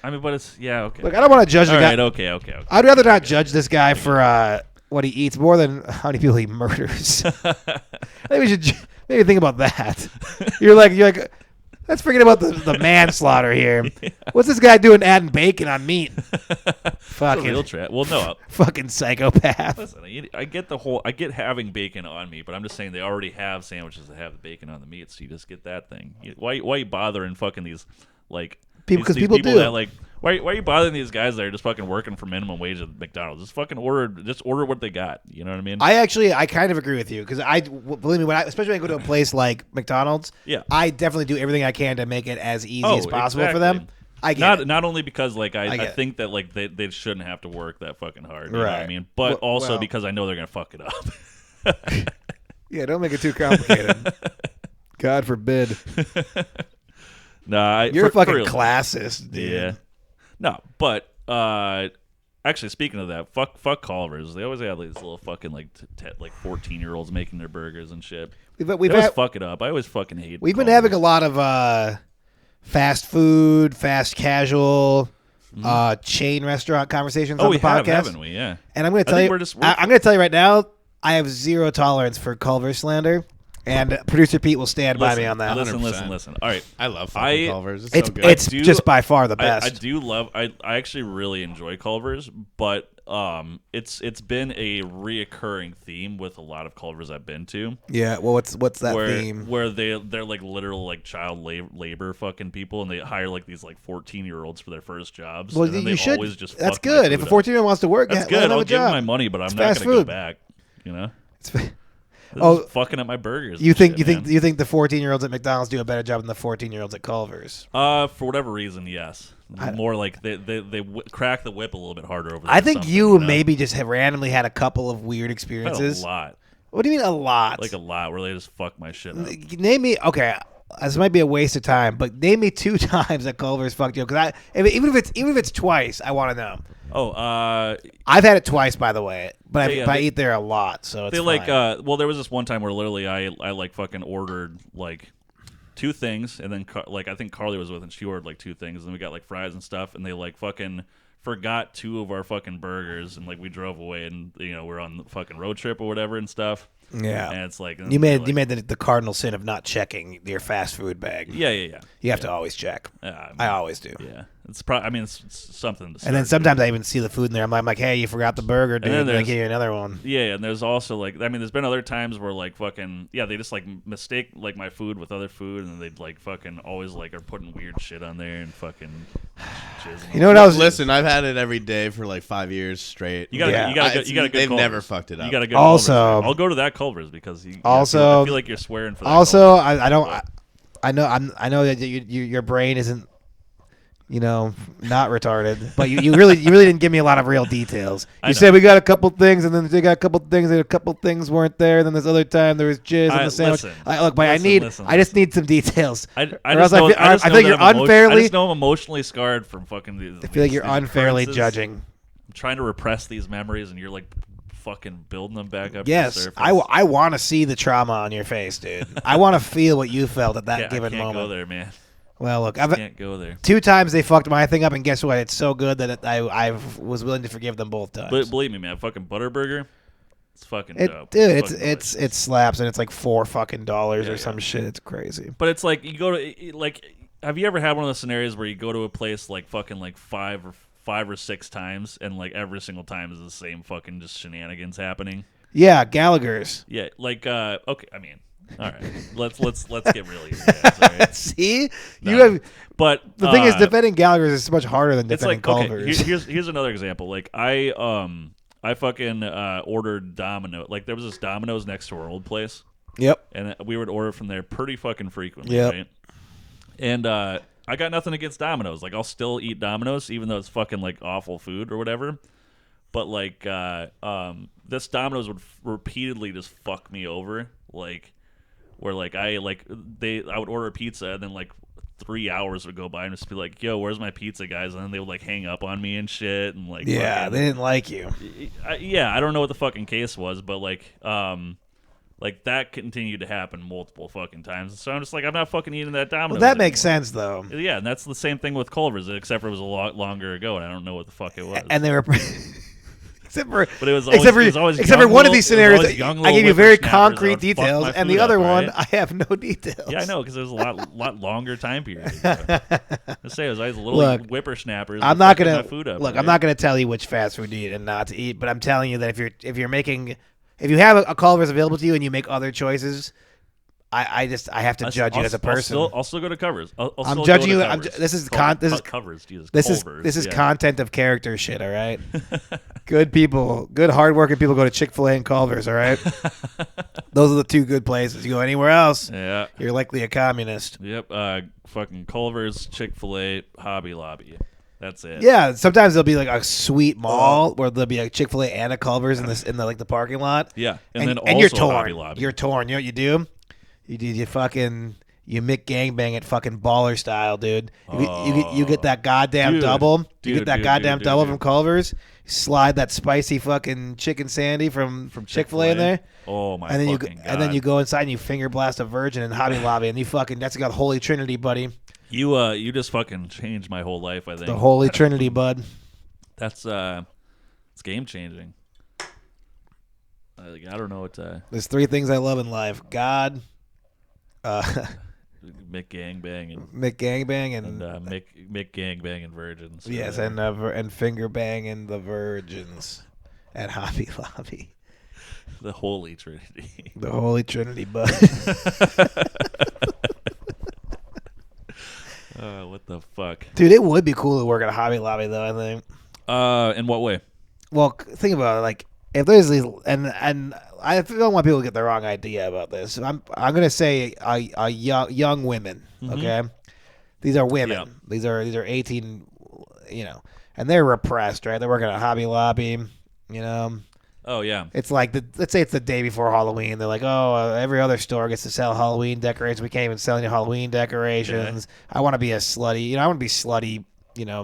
I mean, but it's okay. Look, I don't want to judge the All guy. right, okay. I'd rather not judge this guy for what he eats more than how many people he murders. I think we should maybe think about that. You're like, let's forget about the manslaughter here. What's this guy doing adding bacon on meat? It's a real Fucking, trap. Well, no. fucking psychopath. Listen, I get having bacon on me, but I'm just saying they already have sandwiches that have the bacon on the meat, so you just get that thing. Why you bothering fucking these like People- 'cause these people do. that like why are you bothering these guys that are just fucking working for minimum wage at McDonald's? Just fucking order what they got. You know what I mean? I kind of agree with you because believe me, especially when I go to a place like McDonald's, Yeah. I definitely do everything I can to make it as easy Oh, as possible for them. exactly. I get it. Not only because like I get it. think that like they shouldn't have to work that fucking hard. You know what I Right. mean? But also Well- because I know they're gonna fuck it up. Yeah, don't make it too complicated. God forbid. Nah, You're a for fucking real. classist, dude. Yeah. No, but actually, speaking of that, fuck Culver's. They always have these little fucking like 14-year-olds making their burgers and shit. We've They always had, fuck it up. I always fucking hate. we've been Culver's. having a lot of fast food, fast casual, chain restaurant conversations Oh, on we the have, podcast. haven't we? Yeah. And I'm going to I tell think you, we're just- I'm going to tell you right now, I have zero tolerance for Culver slander, and producer Pete will stand by me on that. Listen. 100%. All right. I love fucking I- Culver's. It's It's so good. it's do- just by far the I best. do love. I actually really enjoy Culver's, but it's been a reoccurring theme with a lot of Culver's I've been to. Yeah. Well, what's that where theme? where they're like literal like child labor fucking people, and they hire like these like 14-year-olds for their first jobs. Well, and then you they should. always just That's fuck my good. If a food up. 14-year-old wants to work, That's let good. him have I'll a give them job. my money, but I'm It's not fast gonna go food. back. You know, It's- this Oh, is fucking up my burgers. you and think shit, you think the 14-year-olds at McDonald's do a better job than the 14-year-olds at Culver's? For whatever reason, yes. More like they crack the whip a little bit harder over there. I think something, you know? maybe just have randomly had a couple of weird I've had experiences. a lot, What do you mean a lot? like a lot, where they just fuck my shit up. Name me. Okay, this might be a waste of time, but name me 2 times that Culver's fucked you. Because even if it's twice, I want to know. Oh, I've had it twice, by the way, but Yeah, I they- eat there a lot, so it's they like fine. well, there was this one time where literally I like fucking ordered like 2 things, and then like I think Carly was with, and she ordered like 2 things, and then we got like fries and stuff, and they like fucking forgot 2 of our fucking burgers, and like we drove away, and we're on the fucking road trip or whatever and stuff. Yeah. And it's like You made the cardinal sin of not checking your fast food bag. yeah. You have to always check. I always do. Yeah, it's probably. I mean, it's something. To And start then sometimes I even see the food in there. I'm like, hey, you forgot the burger, dude. then And I there's- give you another one. Yeah, and there's also like, I mean, there's been other times where like fucking they just like mistake like my food with other food, and they'd like fucking always like are putting weird shit on there and fucking jizzing. You know what I was? Listen, I've had it every day for like 5 years straight. You gotta, Yeah. you gotta, you gotta. They've never fucked it up. You gotta go. Also- Culver's. I'll go to that Culver's because Also- I feel like you're swearing for that. Also, Culver's. I don't. I know that your brain isn't, not retarded. But you really didn't give me a lot of real details. I You know. said we got a couple things, and then they got a couple things, and a couple things weren't there. And then this other time there was jizz in the sandwich. Listen. I just need some details. I or just else know, I just feel know like that you're I'm unfairly. I just know I'm emotionally scarred from fucking these. I feel like you're these unfairly occurrences. judging. I'm trying to repress these memories, and you're like fucking building them back up. Yes, to the surface. I want to see the trauma on your face, dude. I want to feel what you felt at that I given can't moment. go there, man. Well, look, Can't go there. 2 times they fucked my thing up, and guess what? It's so good that I was willing to forgive them both times. But believe me, man, fucking Butterburger, it's fucking dope. Dude, fucking delicious. it slaps, and it's like $4 fucking dollars Yeah, or some yeah. shit. It's crazy. But it's like you go to like. Have you ever had one of those scenarios where you go to a place like fucking like 5 or 6 times, and like every single time is the same fucking just shenanigans happening? Yeah, Gallagher's. Yeah, like okay, I mean, All right, let's get really into this, all right? See, No. you have. But The thing is, defending Gallagher's is much harder than it's defending like okay. Culver's. Here's another example. Like I fucking ordered Domino. Like there was this Domino's next to our old place, Yep. and we would order from there pretty fucking frequently, Yep. right? And I got nothing against Domino's. Like I'll still eat Domino's even though it's fucking like awful food or whatever. But like this Domino's would repeatedly just fuck me over. Like where like I would order a pizza and then like 3 hours would go by and just be like, "Yo, where's my pizza, guys?" And then they would like hang up on me and shit and like Yeah, fucking, they didn't like you. I don't know what the fucking case was, but like that continued to happen multiple fucking times. So I'm just like, I'm not fucking eating that Domino's. Well, that makes anymore. sense though. Yeah, and that's the same thing with Culver's, except for it was a lot longer ago, and I don't know what the fuck it was. And they were. Except for, But it was always except for young one of little- these it was always scenarios, young I little gave you very whippersnappers that concrete would fuck details, my and the food other up, one, right? I have no details. Yeah, I know, because it was a lot longer time period. Let's say it was always little Look, whippersnappers. I'm not fucking gonna my food up, look. right? I'm not gonna tell you which fast food to eat and not to eat, but I'm telling you that if you have a Culver's available to you and you make other choices, I have to judge you as a person. I'll still go to Covers. I'll I'm still judging go you. to I'm Covers. this is Covers. Jesus, this Culver's, is yeah. content of character shit. All right, good people, good hardworking people go to Chick-fil-A and Culver's. All right, those are the two good places. You go anywhere else, Yeah. you're likely a communist. Yep. Fucking Culver's, Chick-fil-A, Hobby Lobby. That's it. Yeah, sometimes there'll be like a sweet mall where there'll be a Chick-fil-A and a Culver's in the parking lot. Yeah. And then you're also torn. Hobby Lobby. You're torn. You know what you do? You fucking Mick gangbang it fucking baller style, dude. You get that goddamn Dude. double. You Dude, get that dude, goddamn dude, double dude. from Culver's. Slide that spicy fucking chicken sandy from Chick-fil-A in there. Oh my And then fucking God. and then you go inside and you finger blast a virgin in Hobby Lobby and that's got Holy Trinity, buddy. You just fucking changed my whole life, I think. The Holy Trinity, bud. That's it's game changing. I don't know what There's three things I love in life: God, Mick Gangbang and Mick gangbang, and Mick Gangbang and virgins. yes, and finger bang and the virgins at Hobby Lobby. The Holy Trinity. The Holy Trinity, bud. What the fuck? Dude, it would be cool to work at a Hobby Lobby, though. I think. In what way? Well, think about it. Like, if there's these, and I don't want people to get the wrong idea about this. I'm gonna say young women. Okay, these are women. Yeah. These are 18. And they're repressed, right? They're working at Hobby Lobby. Oh yeah. It's like let's say it's the day before Halloween. They're like, oh, every other store gets to sell Halloween decorations. We can't even sell any Halloween decorations. I want to be a slutty. I want to be slutty.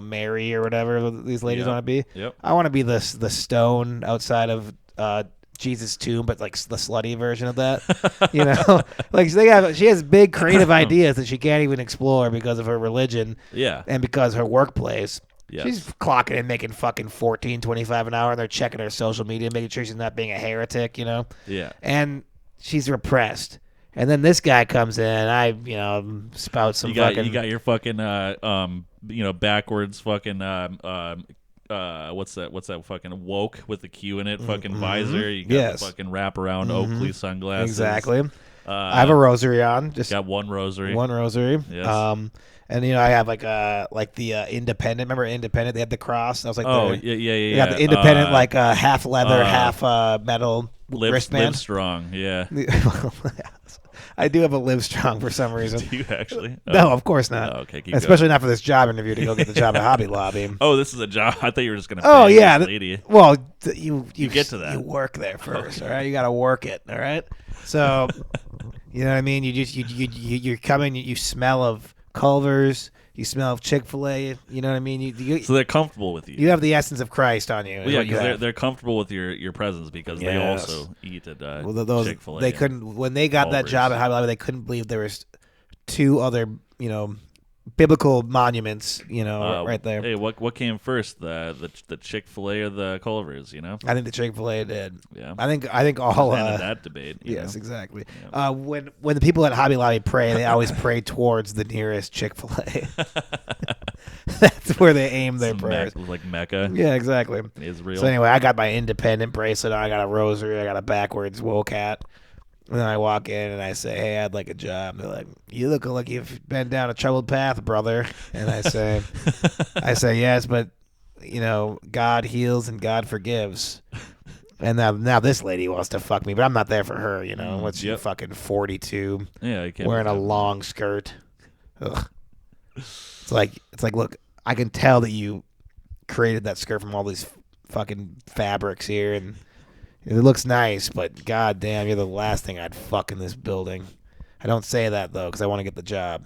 Mary or whatever these ladies want to be. Yep. I want to be the stone outside of Jesus' tomb, but like the slutty version of that. Like she has big creative ideas that she can't even explore because of her religion. Yeah. And because her workplace. Yes. She's clocking and making fucking $14.25 an hour, and they're checking her social media, making sure she's not being a heretic, Yeah. And she's repressed. And then this guy comes in, and I, spout some You got fucking. you got your fucking backwards fucking what's that fucking woke with the Q in it fucking visor. You got the fucking wraparound Oakley sunglasses. Exactly. I have a rosary on. Just got one rosary. one rosary. Yes. And I have like the Independent. Remember Independent? They had the cross. That was like yeah. They got the Independent half leather, half metal wristband. Live strong. Yeah. I do have a Live Strong for some reason. Do you actually? No, of course not. Oh, okay, keep Especially not for this job interview to go get the job at Hobby Lobby. Oh, this is a job. I thought you were just gonna. Oh bang yeah, this lady. well, you get to that. You work there first, all right? You got to work it, all right? So, you know what I mean? You're coming. You smell of Culver's. You smell of Chick-fil-A. You know what I mean? So they're comfortable with you. You have the essence of Christ on you. Well, yeah, because they're comfortable with your presence because they Yes. also eat at Chick-fil-A. They and couldn't when they got that Culver's. job at Hobby Lobby. They couldn't believe there was two other biblical monuments. Right there. Hey, what came first, the Chick-fil-A or the Culver's? I think the Chick-fil-A did. Yeah. I think all Ended that debate. you Yes, know? exactly. Yeah. When the people at Hobby Lobby pray, they always pray towards the nearest Chick-fil-A. That's where they aim their prayers. Like Mecca. Yeah, exactly. Israel. So anyway, I got my Independent bracelet on. I got a rosary. I got a backwards woke hat. And then I walk in and I say, hey, I'd like a job. And they're like, you look like you've been down a troubled path, brother. And I say, yes, but, God heals and God forgives. And now this lady wants to fuck me, but I'm not there for her, What's she fucking 42, Yeah, you can't wearing a long skirt. Ugh. It's like, look, I can tell that you created that skirt from all these fucking fabrics here, and it looks nice, but goddamn, you're the last thing I'd fuck in this building. I don't say that though, because I want to get the job.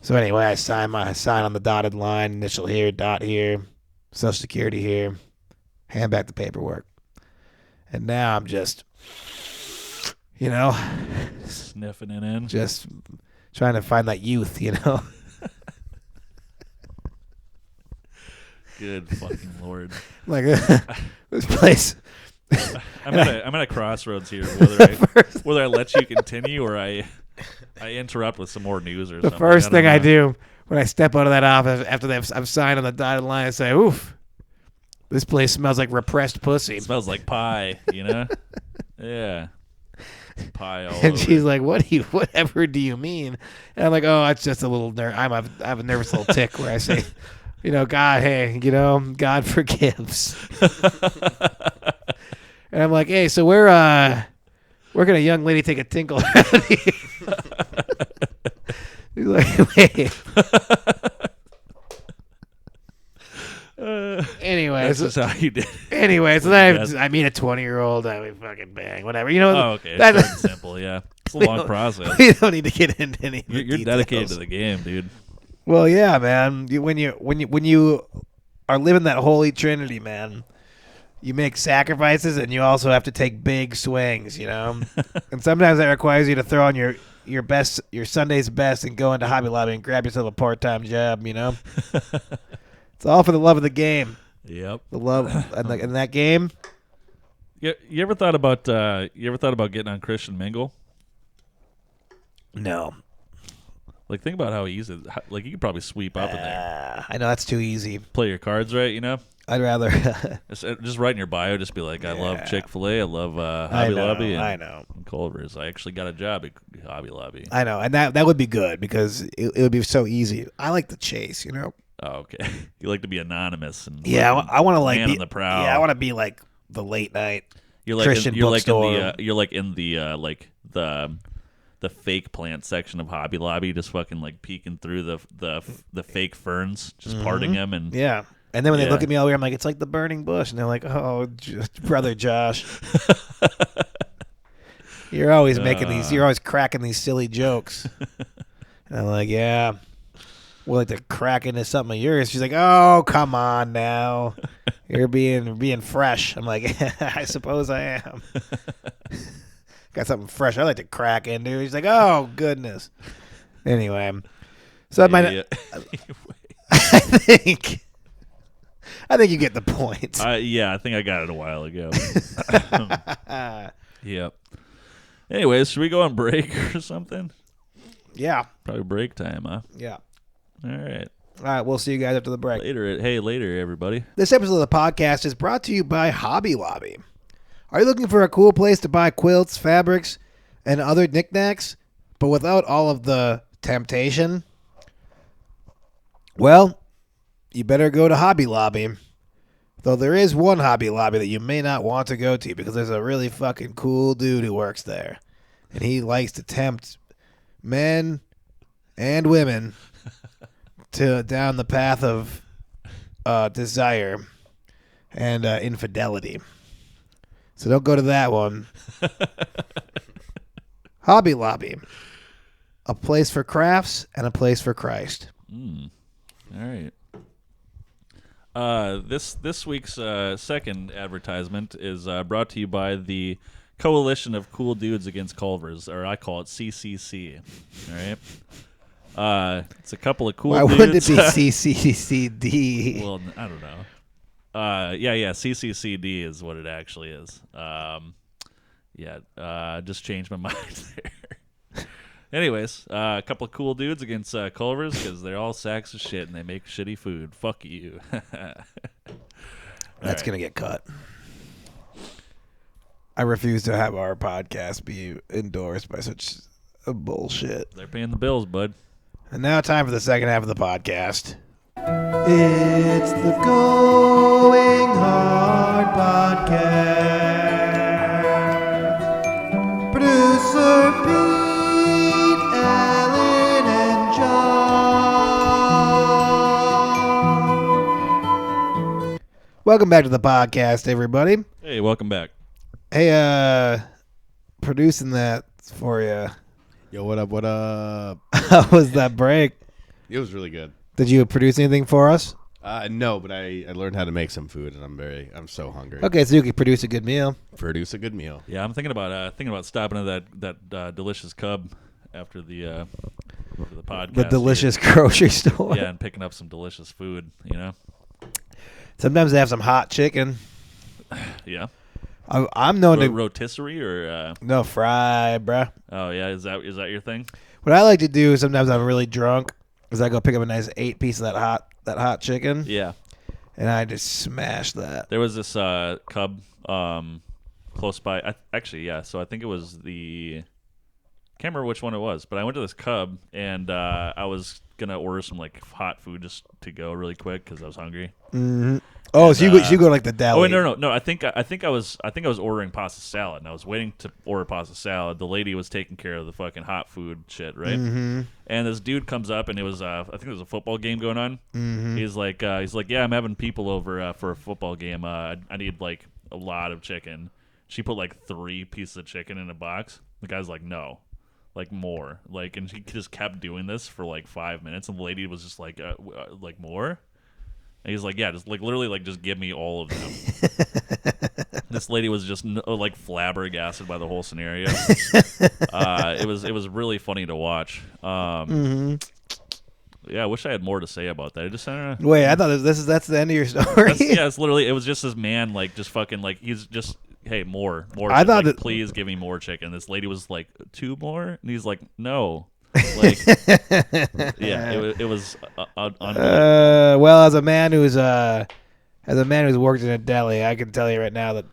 So anyway, I sign on the dotted line, initial here, dot here, Social Security here, hand back the paperwork, and now I'm just, sniffing it in, just trying to find that youth, Good fucking Lord. Like this place. I'm at a crossroads here, whether I let you continue or I interrupt with some more news or something. The first thing I do when I step out of that office after I've signed on the dotted line, I say, oof, this place smells like repressed pussy. It smells like pie, Yeah. Pie all And over. she's like, whatever do you mean? And I'm like, oh, it's just a little I have a nervous little tick where I say, God, hey, God forgives. And I'm like, hey, so where can a young lady take a tinkle out of here? He's like, wait. Anyway, that's just how you did. Anyway, so then I meet a 20-year-old. I fucking bang, whatever. Oh, okay. That's simple. Yeah, it's a long process. We don't need to get into any. You're dedicated to the game, dude. Well, yeah, man. When you are living that holy trinity, man, you make sacrifices, and you also have to take big swings, And sometimes that requires you to throw on your Sunday's best, and go into Hobby Lobby and grab yourself a part-time job, It's all for the love of the game. Yep. The love in that game. You ever thought about getting on Christian Mingle? No. Like, think about how easy. Like, you could probably sweep up in there. I know that's too easy. Play your cards right, I'd rather just write in your bio. Just be like, I love Chick-fil-A. I love Hobby Lobby. And, I know. And Culver's. I actually got a job at Hobby Lobby. I know, and that would be good because it would be so easy. I like the chase, Oh, okay. You like to be anonymous and I want to like man be on the prowl. Yeah, I want to be like the late night. You're like Christian bookstore. you're like in the fake plant section of Hobby Lobby, just fucking like peeking through the fake ferns, just parting them and yeah. And then when they look at me all weird, I'm like, it's like the burning bush, and they're like, oh, brother Josh, you're always you're always cracking these silly jokes. And I'm like, yeah. We'll like to crack into something of yours. She's like, oh, come on now. You're being fresh. I'm like, I suppose I am. Got something fresh I like to crack into. He's like, oh, goodness. Anyway. So I might I think you get the point. Yeah, I think I got it a while ago. Yep. Anyways, should we go on break or something? Yeah. Probably break time, huh? Yeah. All right. All right, we'll see you guys after the break. Later, everybody. This episode of the podcast is brought to you by Hobby Lobby. Are you looking for a cool place to buy quilts, fabrics, and other knickknacks, but without all of the temptation? Well, you better go to Hobby Lobby. Though there is one Hobby Lobby that you may not want to go to because there's a really fucking cool dude who works there. And he likes to tempt men and women down the path of desire and infidelity. So don't go to that one. Hobby Lobby. A place for crafts and a place for Christ. All right. This week's second advertisement is brought to you by the Coalition of Cool Dudes Against Culvers, or I call it CCC. All right. It's a couple of cool dudes. Why wouldn't it be CCCD? Well, I don't know. Yeah, CCCD is what it actually is. Just changed my mind there. Anyways, a couple of cool dudes against Culver's because they're all sacks of shit and they make shitty food. Fuck you. That's going to get cut. I refuse to have our podcast be endorsed by such bullshit. They're paying the bills, bud. And now time for the second half of the podcast. It's the Going Hard Podcast. Producer Pete, Alan, and John. Welcome back to the podcast, everybody. Hey, welcome back. Hey, producing that for you. Yo, what up? What up? How was that break? It was really good. Did you produce anything for us? No, but I learned how to make some food, and I'm so hungry. Okay, so you can produce a good meal. Produce a good meal. Yeah, I'm thinking about stopping at that delicious Cub after the podcast. The delicious grocery store. Yeah, and picking up some delicious food. You know. Sometimes they have some hot chicken. Yeah. I'm known to rotisserie or no fry, bruh. oh yeah, is that your thing? What I like to do sometimes I'm really drunk is I go pick up a nice 8-piece of that hot chicken. Yeah. And I just smash that. There was this Cub close by. So I think it was the. Can't remember which one it was, but I went to this Cub and I was gonna order some like hot food just to go really quick because I was hungry. Mm-hmm. Oh, And, so you go to like the deli? Oh no! I think I was ordering pasta salad, and I was waiting to order pasta salad. The lady was taking care of the fucking hot food shit, right? Mm-hmm. And this dude comes up, and it was I think there was a football game going on. Mm-hmm. He's like, yeah, I'm having people over for a football game. I need like a lot of chicken. She put like 3 pieces of chicken in a box. The guy's like, no. Like more, like, and she just kept doing this for like 5 minutes, and the lady was just like more, and he's like, yeah, just like literally like just give me all of them. This lady was just like flabbergasted by the whole scenario. It was really funny to watch. Yeah, I wish I had more to say about that. I just Wait, I thought that's the end of your story. It's literally it was just this man like just fucking like he's just. Hey, more. I thought like, that, please give me more chicken. This lady was like, 2 more, and he's like, no. Like, yeah, it was unbelievable. Well, as a man who's worked in a deli, I can tell you right now that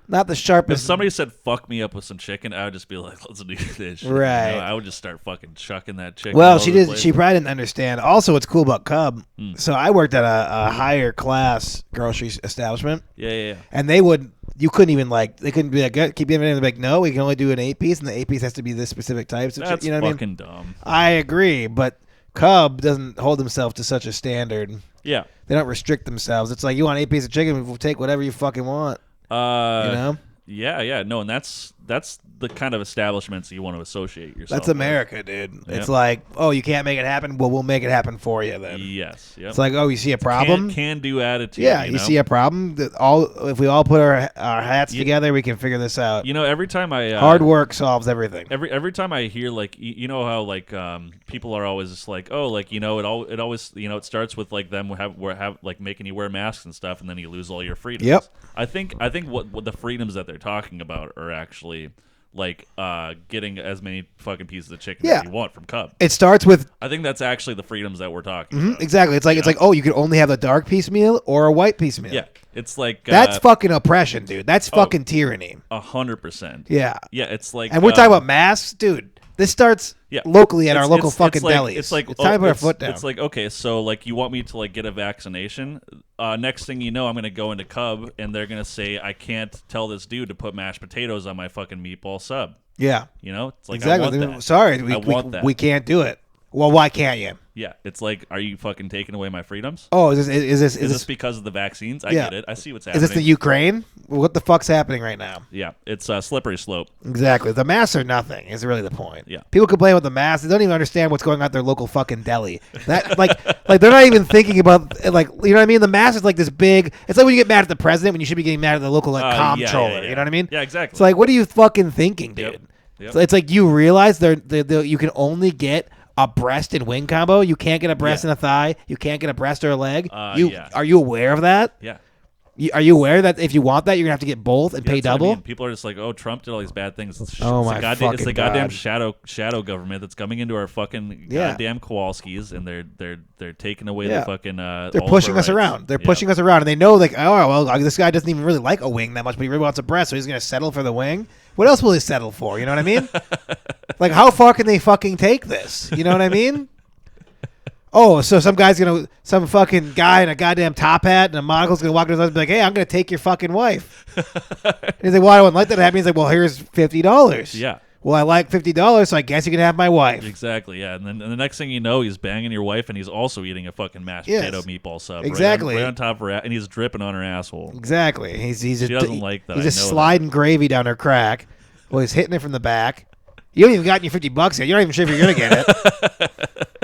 not the If sharpest. somebody said fuck me up with some chicken, I would just be like, let's do this shit. Right. You know, I would just start fucking chucking that chicken. Well, all she over the did. place. She probably didn't understand. Also, what's cool about Cub? So I worked at a higher class grocery establishment. Yeah. And you couldn't even they couldn't be like, keep giving it. Like, no, we can only do an 8-piece, and the 8-piece has to be this specific types. That's you know what fucking I mean? dumb. I agree, but Cub doesn't hold himself to such a standard. Yeah. They don't restrict themselves. It's like, you want 8 pieces of chicken, we'll take whatever you fucking want. You know? Yeah. No, and that's the kind of establishments you want to associate yourself That's America, dude. Yep. It's like, oh, you can't make it happen? Well, we'll make it happen for you then. Yes. Yep. It's like, oh, you see a problem? Can do attitude. Yeah, you you know? see a problem? If we all put our hats together, we can figure this out. You know, every time I Hard work solves everything. Every time I hear like you know how like people are always just like, oh, like, you know, it always, you know, it starts with like them have like making you wear masks and stuff, and then you lose all your freedoms. Yep. I think what the freedoms that they're talking about are actually like getting as many fucking pieces of chicken as you want from Cub. It starts with I think that's actually the freedoms that we're talking about. exactly. It's like oh, you can only have a dark piece meal or a white piece meal. Yeah, it's like That's fucking oppression, dude. That's fucking tyranny. 100%. Yeah. Yeah, it's like And we're talking about masks, dude. This starts locally at our local fucking delis. It's like it's time to put our foot down. It's like, okay, so like you want me to like get a vaccination. Next thing you know, I'm gonna go into Cub and they're gonna say I can't tell this dude to put mashed potatoes on my fucking meatball sub. Yeah. You know, it's like Exactly. I want that. Sorry, I want that. we can't do it. Well, why can't you? Yeah, it's like, are you fucking taking away my freedoms? Oh, is Is this because of the vaccines? I get it. I see what's happening. Is this the Ukraine? What the fuck's happening right now? Yeah, it's a slippery slope. Exactly. The masks are nothing. Is really the point. Yeah. People complain about the masks. They don't even understand what's going on at their local fucking deli. That like they're not even thinking about like you know what I mean. The mask is like this big. It's like when you get mad at the president when you should be getting mad at the local comptroller. Yeah. You know what I mean? Yeah, exactly. It's like what are you fucking thinking, dude? Yep. So it's like you realize you can only get a breast and wing combo. You can't get a breast and a thigh. You can't get a breast or a leg. Are you aware of that? Yeah. Are you aware that if you want that, you're gonna have to get both and pay That's what I double? mean. People are just like, oh, Trump did all these bad things. It's fucking the goddamn God. shadow government that's coming into our fucking goddamn Kowalskis, and they're taking away the fucking. They're all of pushing our us rights. around. They're pushing us around, and they know like, oh well, this guy doesn't even really like a wing that much, but he really wants a breast, so he's gonna settle for the wing. What else will he settle for? You know what I mean? Like, how far can they fucking take this? You know what I mean? Oh, so some fucking guy in a goddamn top hat and a monocle's gonna walk to his husband and be like, hey, I'm gonna take your fucking wife. And he's like, well, I wouldn't like that to happen. He's like, well, here's $50. Yeah. Well, I like $50, so I guess you can have my wife. Exactly, yeah. And then the next thing you know, he's banging your wife, and he's also eating a fucking mashed potato meatball sub. Exactly. Right on top of her, and he's dripping on her asshole. Exactly. She doesn't like that. He's I just know sliding gravy down her crack. Well, he's hitting it from the back. You haven't even gotten your $50 yet. You're not even sure if you're gonna get it.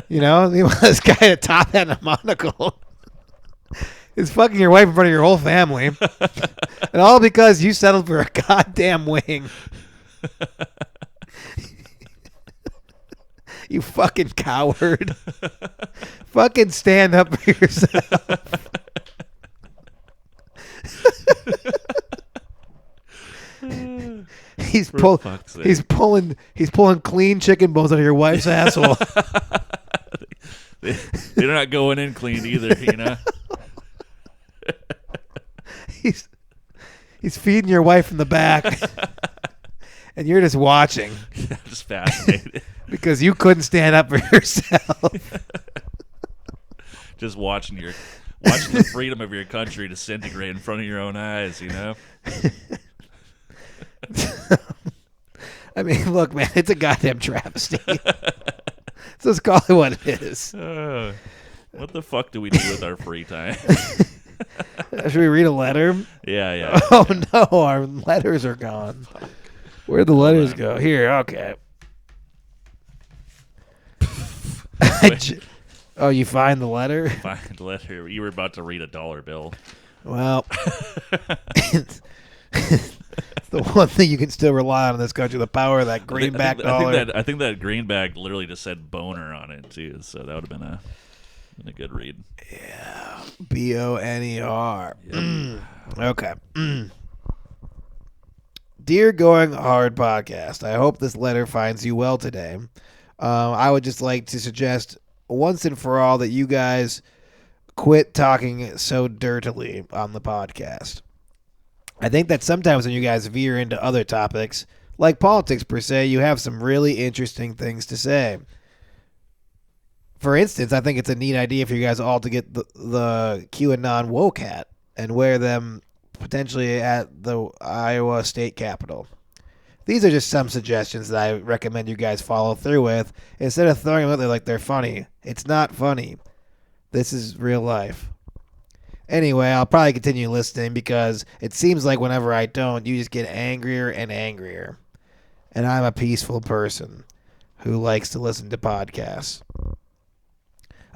You know, this guy in a top hat and a monocle is fucking your wife in front of your whole family, and all because you settled for a goddamn wing. You fucking coward. Fucking stand up for yourself. He's pulling clean chicken bones out of your wife's asshole. They're not going in clean either, you know. He's feeding your wife from the back, and you're just watching. I'm just fascinated. Because you couldn't stand up for yourself. Just watching the freedom of your country disintegrate in front of your own eyes, you know. I mean, look, man, it's a goddamn travesty. So let's call it what it is. What the fuck do we do with our free time? Should we read a letter? Yeah. Oh, no, our letters are gone. Where'd the letters go? Here, okay. Oh, you find the letter? Find the letter. You were about to read a $1 bill. Well, it's the one thing you can still rely on in this country, the power of that greenback dollar. I think that greenback literally just said boner on it, too, so that would have been a good read. Yeah. BONER. Yep. Okay. Dear Going Hard Podcast, I hope this letter finds you well today. I would just like to suggest once and for all that you guys quit talking so dirtily on the podcast. I think that sometimes when you guys veer into other topics, like politics per se, you have some really interesting things to say. For instance, I think it's a neat idea for you guys all to get the QAnon woke hat and wear them potentially at the Iowa State Capitol. These are just some suggestions that I recommend you guys follow through with instead of throwing them out there like they're funny. It's not funny. This is real life. Anyway, I'll probably continue listening because it seems like whenever I don't, you just get angrier and angrier. And I'm a peaceful person who likes to listen to podcasts.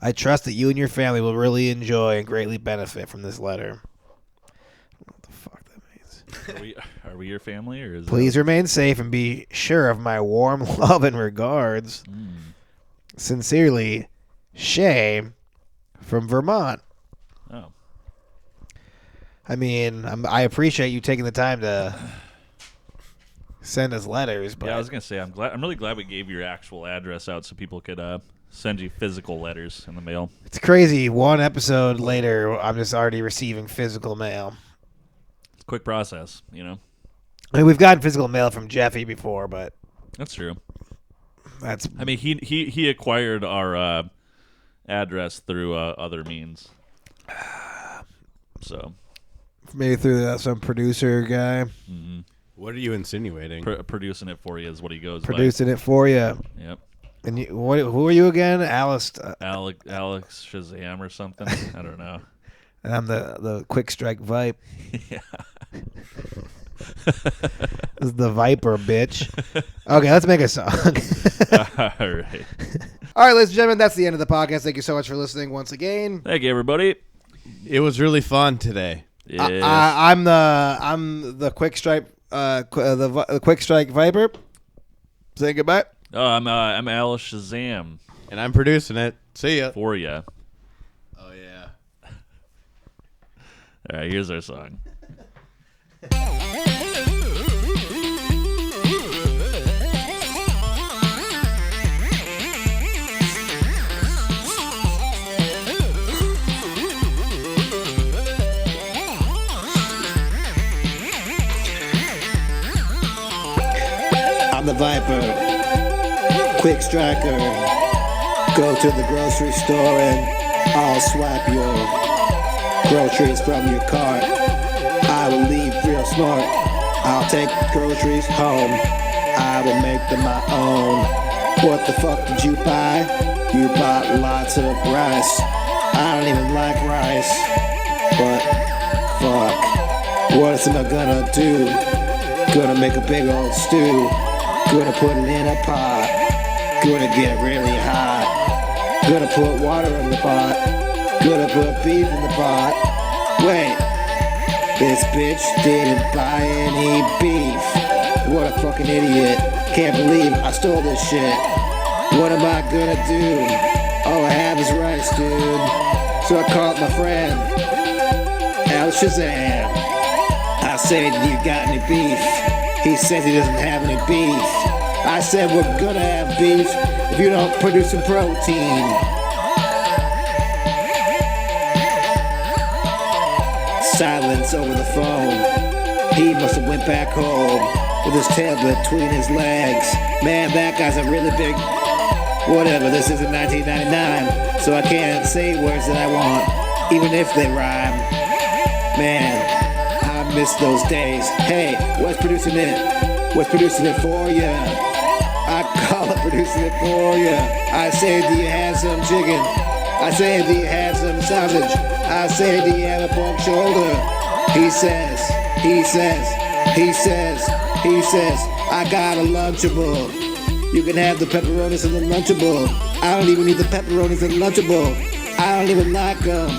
I trust that you and your family will really enjoy and greatly benefit from this letter. What the fuck that means? Are we your family, or is Please remain safe and be sure of my warm love and regards. Sincerely, Shay from Vermont. Oh. I mean, I appreciate you taking the time to send us letters. But Yeah, I was gonna say I'm really glad we gave your actual address out so people could send you physical letters in the mail. It's crazy. One episode later, I'm just already receiving physical mail. It's a quick process, you know. I mean, we've gotten physical mail from Jeffy before, but That's true. that's I mean, he acquired our address through other means. So maybe through some producer guy What are you insinuating? producing it for you is what he goes producing it for you. by. Yep. And who are you again? Alice. Alex Shazam or something. I don't know. And I'm the Quick Strike Vipe. Yeah. This is the Viper, bitch. Okay, let's make a song. All right. All right, ladies and gentlemen, that's the end of the podcast. Thank you so much for listening once again. Thank you, everybody. It was really fun today. Yes. I'm the Quick Strike the Quick Strike Viper. Say goodbye. Oh, I'm Alice Shazam And I'm producing it. See ya. for you. Oh, yeah. All right, here's our song. I'm the Viper, quick striker. Go to the grocery store and I'll swipe your groceries from your cart. I will leave real smart. I'll take groceries home. I will make them my own. What the fuck did you buy? You bought lots of rice. I don't even like rice. But fuck, what am I gonna do? Gonna make a big old stew. Gonna put it in a pot. Gonna get really hot. Gonna put water in the pot. Gonna put beef in the pot. Wait, this bitch didn't buy any beef. What a fucking idiot. Can't believe I stole this shit. What am I gonna do? All I have is rice, dude. So I called my friend El Shazam. I said, you got any beef? He says he doesn't have any beef. I said, we're gonna have beef if you don't produce some protein. Silence over the phone. He must have went back home with his tablet between his legs. Man, that guy's a really big... Whatever, this isn't 1999, so I can't say words that I want, even if they rhyme. Man, I miss those days. Hey, what's producing it? What's producing it for ya? I call it producing it for ya. I say, do you have some chicken? I say, do you have some sausage? I say, do you have a pork shoulder? He says, I got a Lunchable. You can have the pepperonis in the Lunchable. I don't even need the pepperonis in the Lunchable. I don't even like them.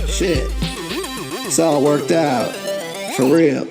Shit. It's all worked out. For real.